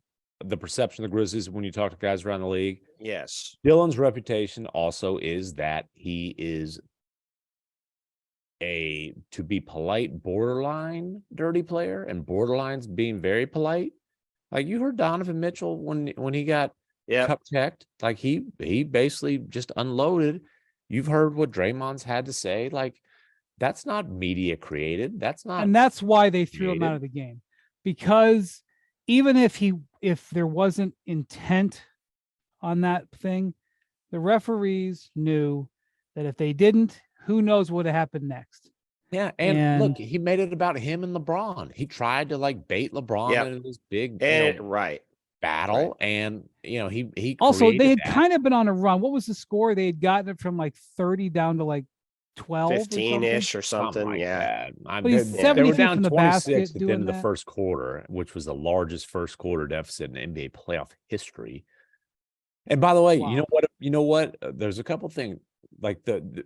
The perception of the Grizzlies when you talk to guys around the league. Yes, Dillon's reputation also is that he is to be polite, borderline dirty player, and borderline's being very polite. Like you heard Donovan Mitchell when he got cup checked, like he basically just unloaded. You've heard what Draymond's had to say. Like, that's not media created. That's not. And that's why they threw him out of the game. Because even if there wasn't intent on that thing, the referees knew that if they didn't, who knows what would have happened next. Yeah, and look, he made it about him and LeBron. He tried to like bait LeBron into this big battle, and he also they had that. kind of been on a run. What was the score? They had gotten it from like 30 down to like 12, 15-ish or something. Like yeah, but he's 70 feet from the basket at the end of the first quarter, which was the largest first quarter deficit in NBA playoff history. And by the way, you know what? There's a couple things like the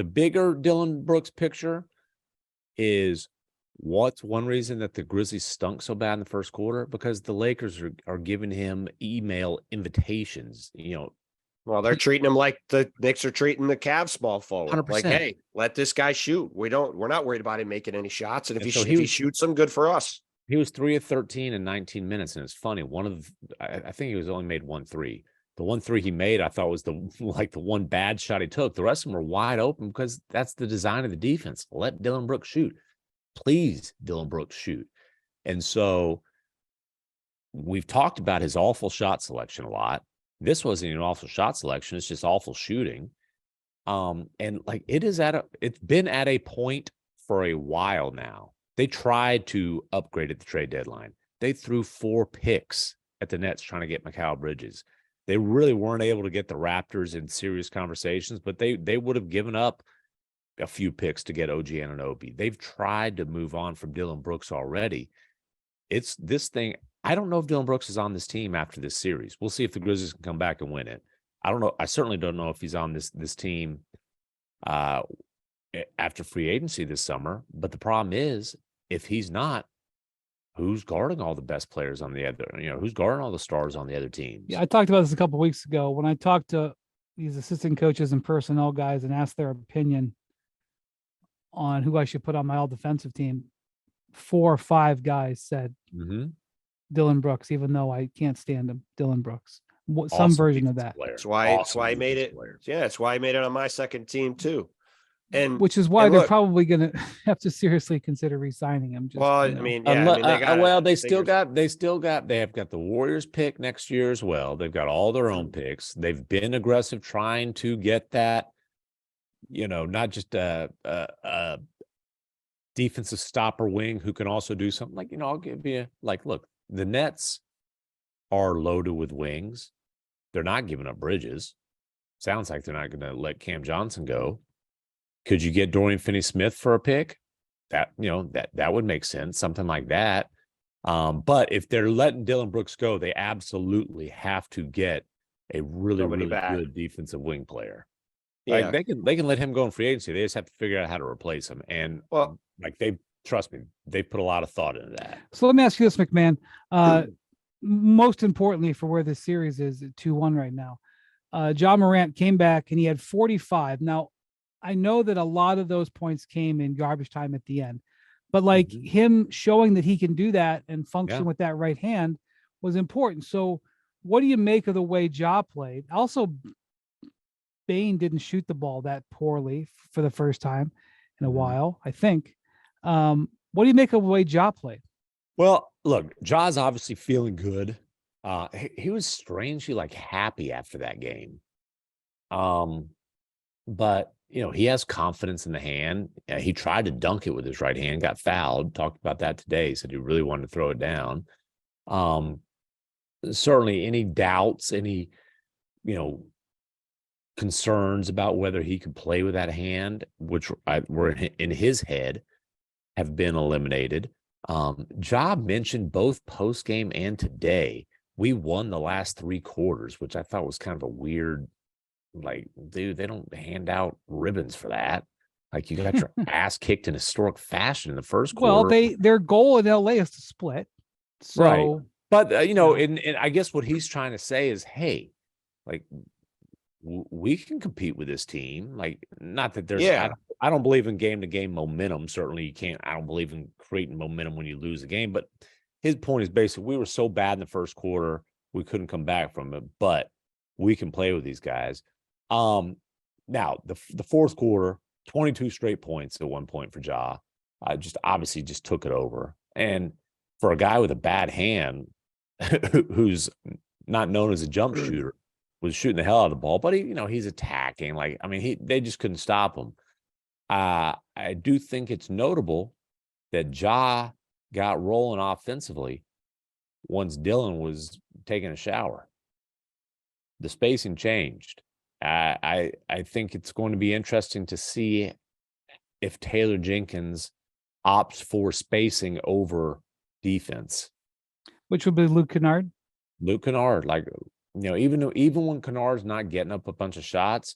bigger Dillon Brooks picture is. What's one reason that the Grizzlies stunk so bad in the first quarter? Because the Lakers are giving him email invitations. Well, they're treating him like the Knicks are treating the Cavs small forward. 100%. Like, hey, let this guy shoot. We're not worried about him making any shots. And if he shoots them, good for us. He was 3 of 13 in 19 minutes, and it's funny. I think he was only made 1 3. The 1 3 he made, I thought was the one bad shot he took. The rest of them were wide open because that's the design of the defense. Let Dillon Brooks shoot. Please, Dillon Brooks, shoot. And so we've talked about his awful shot selection a lot. This wasn't an awful shot selection. It's just awful shooting. And like it's been at a point for a while now. They tried to upgrade at the trade deadline. They threw 4 picks at the Nets trying to get Mikal Bridges. They really weren't able to get the Raptors in serious conversations, but they would have given up a few picks to get OG Anunoby. They've tried to move on from Dillon Brooks already. It's this thing. I don't know if Dillon Brooks is on this team after this series. We'll see if the Grizzlies can come back and win it. I don't know. I certainly don't know if he's on this team after free agency this summer. But the problem is, if he's not, who's guarding all the best players on the other? Who's guarding all the stars on the other teams? Yeah, I talked about this a couple of weeks ago when I talked to these assistant coaches and personnel guys and asked their opinion on who I should put on my all defensive team. 4 or 5 guys said Dillon Brooks, even though I can't stand him. Dillon Brooks, some version of that. That's why he made it. Yeah, that's why he made it on my second team too. And which is why they're probably going to have to seriously consider re-signing him. They have got the Warriors pick next year as well. They've got all their own picks. They've been aggressive trying to get that. Not just a defensive stopper wing who can also do something like, I'll give you look, the Nets are loaded with wings. They're not giving up Bridges. Sounds like they're not going to let Cam Johnson go. Could you get Dorian Finney-Smith for a pick? That would make sense, something like that. But if they're letting Dillon Brooks go, they absolutely have to get a really good defensive wing player. Yeah. Like they can let him go in free agency. They just have to figure out how to replace him. And trust me, they put a lot of thought into that. So let me ask you this, MacMahon. Most importantly for where this series is at 2-1 right now, Ja Morant came back and he had 45. Now, I know that a lot of those points came in garbage time at the end, but him showing that he can do that and function with that right hand was important. So what do you make of the way Ja played? Also, Bane didn't shoot the ball that poorly for the first time in a while, I think. What do you make of the way Ja played? Well, look, Ja's obviously feeling good. He was strangely happy after that game. But he has confidence in the hand. He tried to dunk it with his right hand, got fouled. Talked about that today. Said he really wanted to throw it down. Certainly, any doubts, any concerns about whether he could play with that hand, which were in his head, have been eliminated. Ja mentioned both post game and today, we won the last 3 quarters, which I thought was kind of a weird. Dude, they don't hand out ribbons for that. You got your ass kicked in historic fashion in the first quarter. Well, their goal in LA is to split. So, right. But, and I guess what he's trying to say is, hey, we can compete with this team. Not that there's, I don't believe in game-to-game momentum. Certainly you can't. I don't believe in creating momentum when you lose a game. But his point is basically we were so bad in the first quarter, we couldn't come back from it. But we can play with these guys. Now, the fourth quarter, 22 straight points at one point for Ja. Obviously just took it over. And for a guy with a bad hand who's not known as a jump shooter, was shooting the hell out of the ball, but he's attacking. They just couldn't stop him. I do think it's notable that Ja got rolling offensively once Dillon was taking a shower. The spacing changed. I think it's going to be interesting to see if Taylor Jenkins opts for spacing over defense. Which would be Luke Kennard. Luke Kennard, even when Kennard's not getting up a bunch of shots,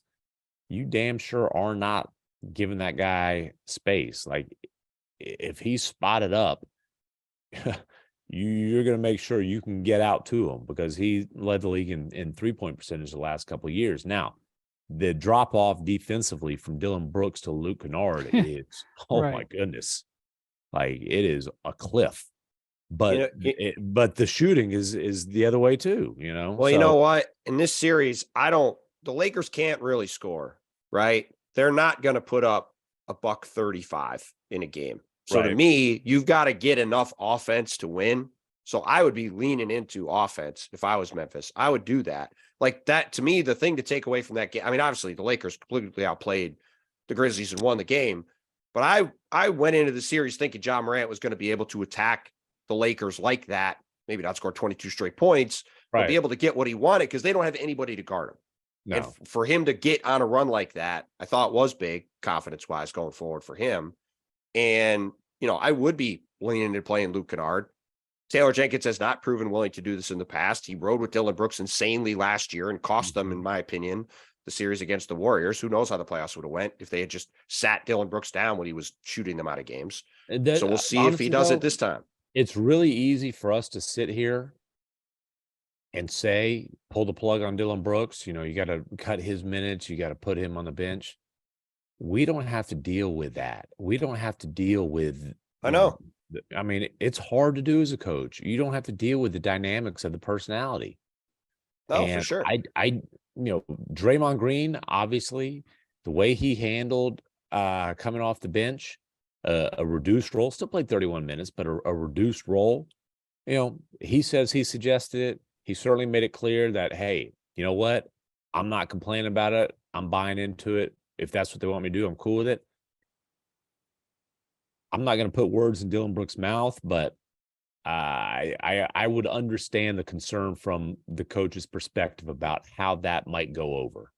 you damn sure are not giving that guy space. If he's spotted up, you're going to make sure you can get out to him because he led the league in 3-point percentage the last couple of years. Now, the drop-off defensively from Dillon Brooks to Luke Kennard is, my goodness. It is a cliff. But but the shooting is the other way too, Well, you know what? In this series, the Lakers can't really score, right? They're not going to put up a $135 in a game. So to me, you've got to get enough offense to win. So I would be leaning into offense if I was Memphis. I would do that. That, to me, the thing to take away from that game. Obviously the Lakers completely outplayed the Grizzlies and won the game. But I went into the series thinking Ja Morant was going to be able to attack the Lakers like that, maybe not score 22 straight points, but be able to get what he wanted because they don't have anybody to guard him. No. And for him to get on a run like that, I thought was big confidence-wise going forward for him. And, I would be leaning into playing Luke Kennard. Taylor Jenkins has not proven willing to do this in the past. He rode with Dillon Brooks insanely last year and cost them, in my opinion, the series against the Warriors. Who knows how the playoffs would have went if they had just sat Dillon Brooks down when he was shooting them out of games. So we'll see if he does it this time. It's really easy for us to sit here and say, pull the plug on Dillon Brooks. You got to cut his minutes. You got to put him on the bench. We don't have to deal with that. We don't have to deal with. I know. It's hard to do as a coach. You don't have to deal with the dynamics of the personality. No, for sure. Draymond Green, obviously, the way he handled coming off the bench, a reduced role, still played 31 minutes, but a reduced role. He says he suggested it. He certainly made it clear that, hey, you know what? I'm not complaining about it. I'm buying into it. If that's what they want me to do, I'm cool with it. I'm not going to put words in Dillon Brooks' mouth, but I would understand the concern from the coach's perspective about how that might go over.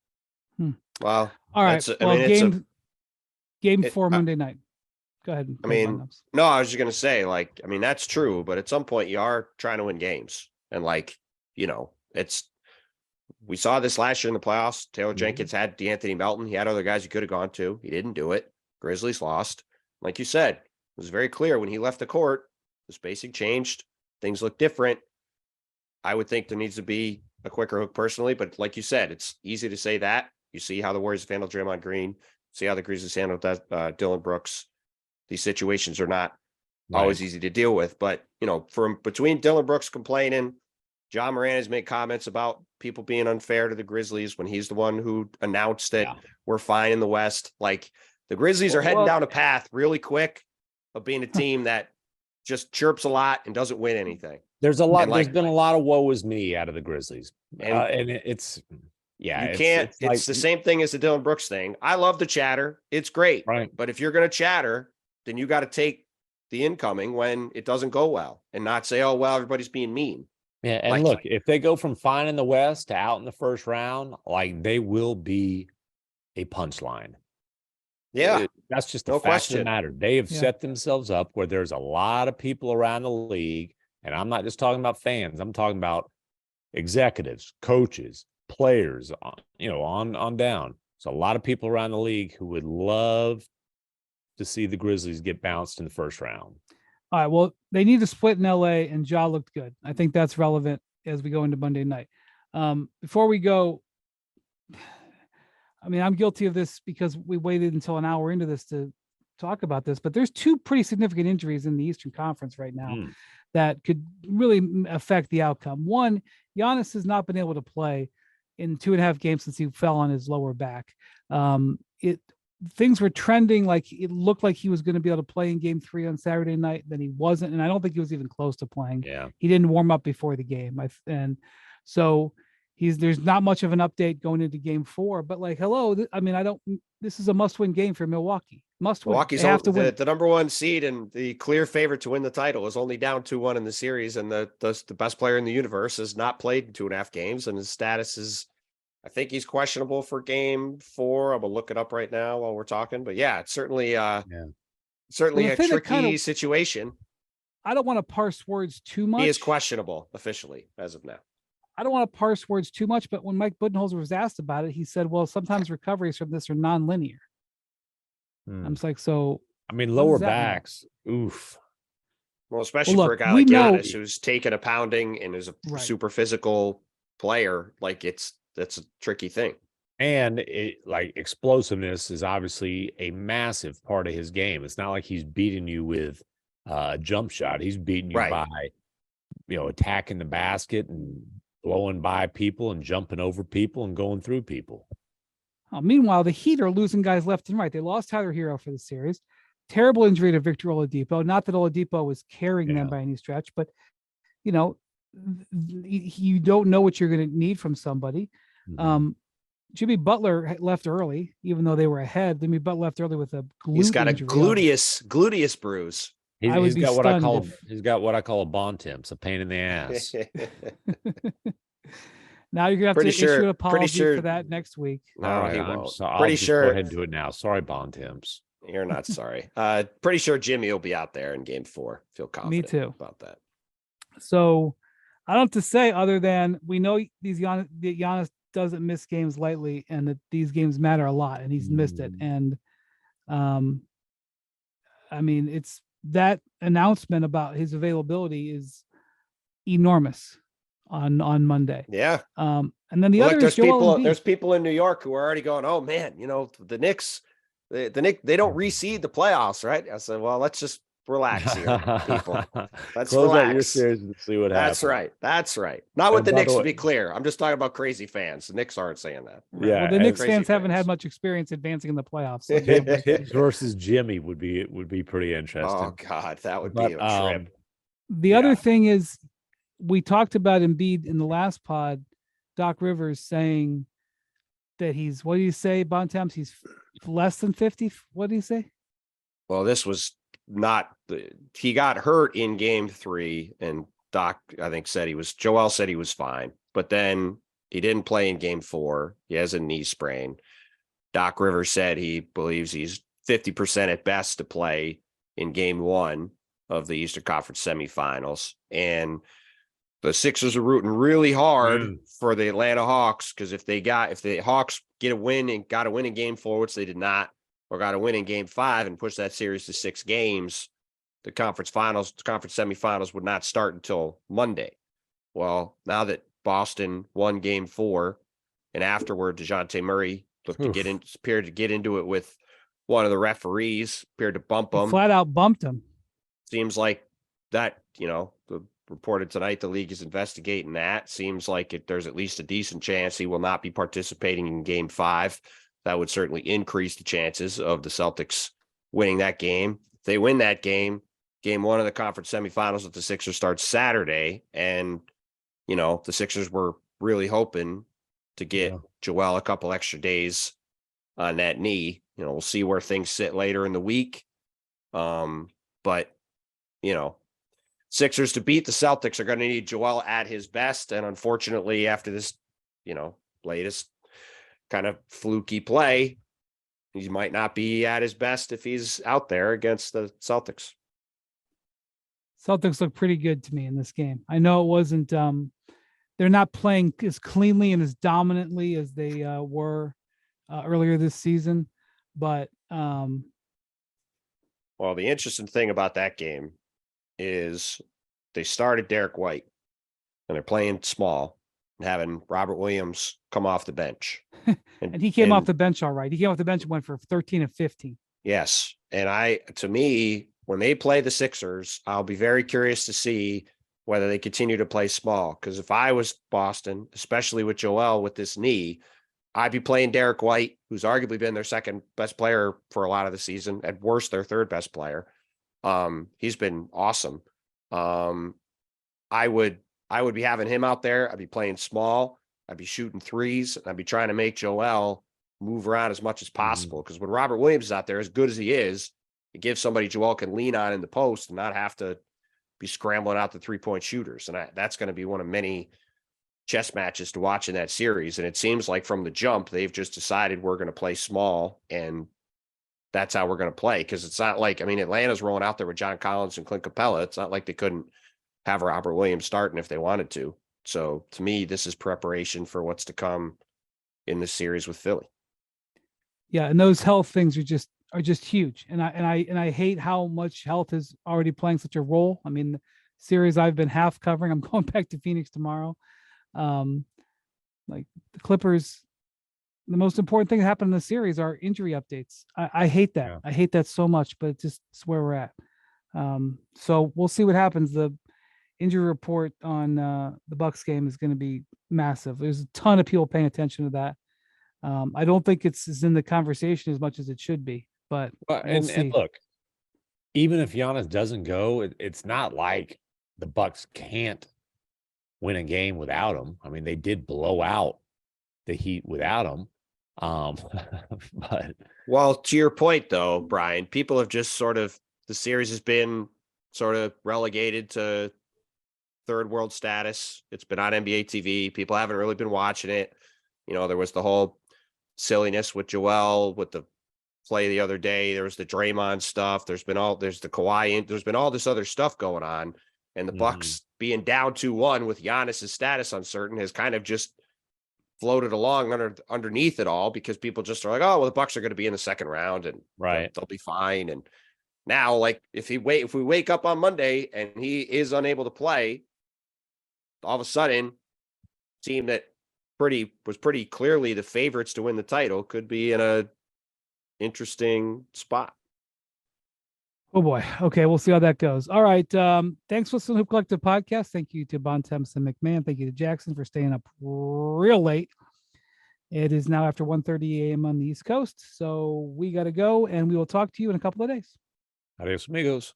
Well, all right. Game 4 Monday night. Go ahead. No, I was just going to say, like, I mean, that's true, but at some point you are trying to win games. And like, we saw this last year in the playoffs. Taylor Jenkins had DeAnthony Melton. He had other guys he could have gone to. He didn't do it. Grizzlies lost. Like you said, it was very clear when he left the court, the spacing changed. Things look different. I would think there needs to be a quicker hook personally, but like you said, it's easy to say that. You see how the Warriors have handled Draymond Green. See how the Grizzlies handled that, Dillon Brooks. These situations are not always easy to deal with. But, from between Dillon Brooks complaining, John Moran has made comments about people being unfair to the Grizzlies when he's the one who announced that we're fine in the West. Like, the Grizzlies are heading down a path really quick of being a team that just chirps a lot and doesn't win anything. There's been a lot of woe is me out of the Grizzlies. And it's the same thing as the Dillon Brooks thing. I love the chatter. It's great. Right. But if you're going to chatter, then you got to take the incoming when it doesn't go well and not say, oh, well, everybody's being mean. Yeah. And look, if they go from fine in the West to out in the first round, like, they will be a punchline. Yeah. That's just the fact of the matter. They have set themselves up where there's a lot of people around the league. And I'm not just talking about fans. I'm talking about executives, coaches, players, on down. So a lot of people around the league who would love to see the Grizzlies get bounced in the first round. All right. Well, they need to split in LA, and Ja looked good. I think that's relevant as we go into Monday night. Before we go, I mean, I'm guilty of this because we waited until an hour into this to talk about this, but there's two pretty significant injuries in the Eastern Conference right now that could really affect the outcome. One, Giannis has not been able to play in 2.5 games since he fell on his lower back. Things were trending like it looked like he was going to be able to play in game 3 on Saturday night. Then he wasn't. And I don't think he was even close to playing. Yeah. He didn't warm up before the game. And so there's not much of an update going into game 4, but like, this is a must win game for Milwaukee. Must win. Milwaukee's have to win. The number 1 seed and the clear favorite to win the title is only down 2-1 in the series. And the best player in the universe has not played in 2.5 games. And his status is, I think he's questionable for game 4. I'm gonna look it up right now while we're talking. But yeah, it's certainly a tricky situation. I don't want to parse words too much. He is questionable officially as of now. I don't want to parse words too much, but when Mike Budenholzer was asked about it, he said, well, sometimes recoveries from this are nonlinear. I'm just like, so I mean, lower backs. Oof. Well, especially for a guy like Giannis who's taken a pounding and is a super physical player, like that's a tricky thing. And explosiveness is obviously a massive part of his game. It's not like he's beating you with a jump shot. He's beating you by, attacking the basket and blowing by people and jumping over people and going through people. Meanwhile, the Heat are losing guys left and right. They lost Tyler Hero for the series. Terrible injury to Victor Oladipo. Not that Oladipo was carrying them by any stretch, but, you don't know what you're going to need from somebody. Jimmy Butler left early, even though they were ahead. Jimmy Butler left early with a He's got a gluteus bruise. He's got what I call a Bontemps, a pain in the ass. Now you're gonna have to issue an apology for that next week. No, he won't. Pretty sure. Go ahead and do it now. Sorry, Bontemps. You're not sorry. Pretty sure Jimmy will be out there in game 4. Feel confident. Me too about that. So I don't have to say other than we know Giannis doesn't miss games lightly, and that these games matter a lot, and he's missed it. And I mean, it's that announcement about his availability is enormous on Monday. Yeah. And then the other there's people in New York who are already going, oh man, the Knicks, they don't reseed the playoffs, right? I said, well, let's just relax here, people. Let's close relax. out your series and see what happens. That's right. Not with the Knicks, to be clear. I'm just talking about crazy fans. The Knicks aren't saying that. Yeah. Well, the Knicks fans haven't had much experience advancing in the playoffs. So Tibbs versus Jimmy would be pretty interesting. Oh God, that would be a trip. The other thing is, we talked about Embiid in the last pod. Doc Rivers saying that he's, what do you say, Bontemps? He's less than 50. What do you say? Well, this was he got hurt in game 3, and Doc, I think, Joel said he was fine, but then he didn't play in game 4. He has a knee sprain. Doc Rivers said he believes he's 50% at best to play in game 1 of the Eastern Conference semifinals. And the Sixers are rooting really hard for the Atlanta Hawks, because if the Hawks get a win and got a win in game 4, which they did not, or got a win in game 5 and push that series to 6 games, the conference semifinals would not start until Monday. Well, now that Boston won game 4, and afterward DeJounte Murray appeared to get into it with one of the referees, appeared to bump him. Flat out bumped him. Seems like that, the reported tonight the league is investigating that. Seems like there's at least a decent chance he will not be participating in game 5. That would certainly increase the chances of the Celtics winning that game. If they win that game 1 of the conference semifinals with the Sixers starts Saturday. And, the Sixers were really hoping to get Joel a couple extra days on that knee. We'll see where things sit later in the week. But, Sixers to beat the Celtics are going to need Joel at his best. And unfortunately, after this, latest kind of fluky play, he might not be at his best if he's out there against the Celtics. Celtics look pretty good to me in this game. I know it wasn't, they're not playing as cleanly and as dominantly as they were earlier this season, but well, the interesting thing about that game is they started Derek White, and they're playing small and having Robert Williams come off the bench. And he came off the bench all right. He came off the bench and went for 13 of 15. Yes. And to me, when they play the Sixers, I'll be very curious to see whether they continue to play small. Because if I was Boston, especially with Joel with this knee, I'd be playing Derek White, who's arguably been their second best player for a lot of the season, at worst their third best player. He's been awesome. I would be having him out there. I'd be playing small. I'd be shooting threes. And I'd be trying to make Joel move around as much as possible. Because when Robert Williams is out there, as good as he is, it gives somebody Joel can lean on in the post and not have to be scrambling out the 3-point shooters. And that's going to be one of many chess matches to watch in that series. And it seems like from the jump, they've just decided we're going to play small, and that's how we're going to play. Because it's not like, Atlanta's rolling out there with John Collins and Clint Capella. It's not like they couldn't have Robert Williams starting if they wanted to. So to me, this is preparation for what's to come in this series with Philly. Yeah, and those health things are just huge. And I hate how much health is already playing such a role. The series I've been half covering, I'm going back to Phoenix tomorrow. Like the Clippers, the most important thing that happened in the series are injury updates. I hate that. Yeah. I hate that so much, but it's where we're at. So we'll see what happens. The injury report on the Bucks game is going to be massive. There's a ton of people paying attention to that. I don't think it's in the conversation as much as it should be, but we'll see. And look, even if Giannis doesn't go, it's not like the Bucks can't win a game without him. They did blow out the Heat without him. But well, to your point though, Brian, people have just the series has been sort of relegated to third world status. It's been on NBA TV. People haven't really been watching it. There was the whole silliness with Joel with the play the other day. There was the Draymond stuff. there's the Kawhi, there's been all this other stuff going on. And the Bucks being down 2-1 with Giannis' status uncertain has kind of just floated along underneath it all, because people just are like, oh, well, the Bucks are going to be in the second round and they'll be fine. And now, like, if we wake up on Monday and he is unable to play, all of a sudden, team that was pretty clearly the favorites to win the title could be in a interesting spot. Oh boy. Okay, we'll see how that goes. All right. Thanks for listening to the Hoop Collective podcast. Thank you to Bontemps and MacMahon. Thank you to Jackson for staying up real late. It is now after 1:30 a.m. on the East Coast, so we got to go, and we will talk to you in a couple of days. Adios, amigos.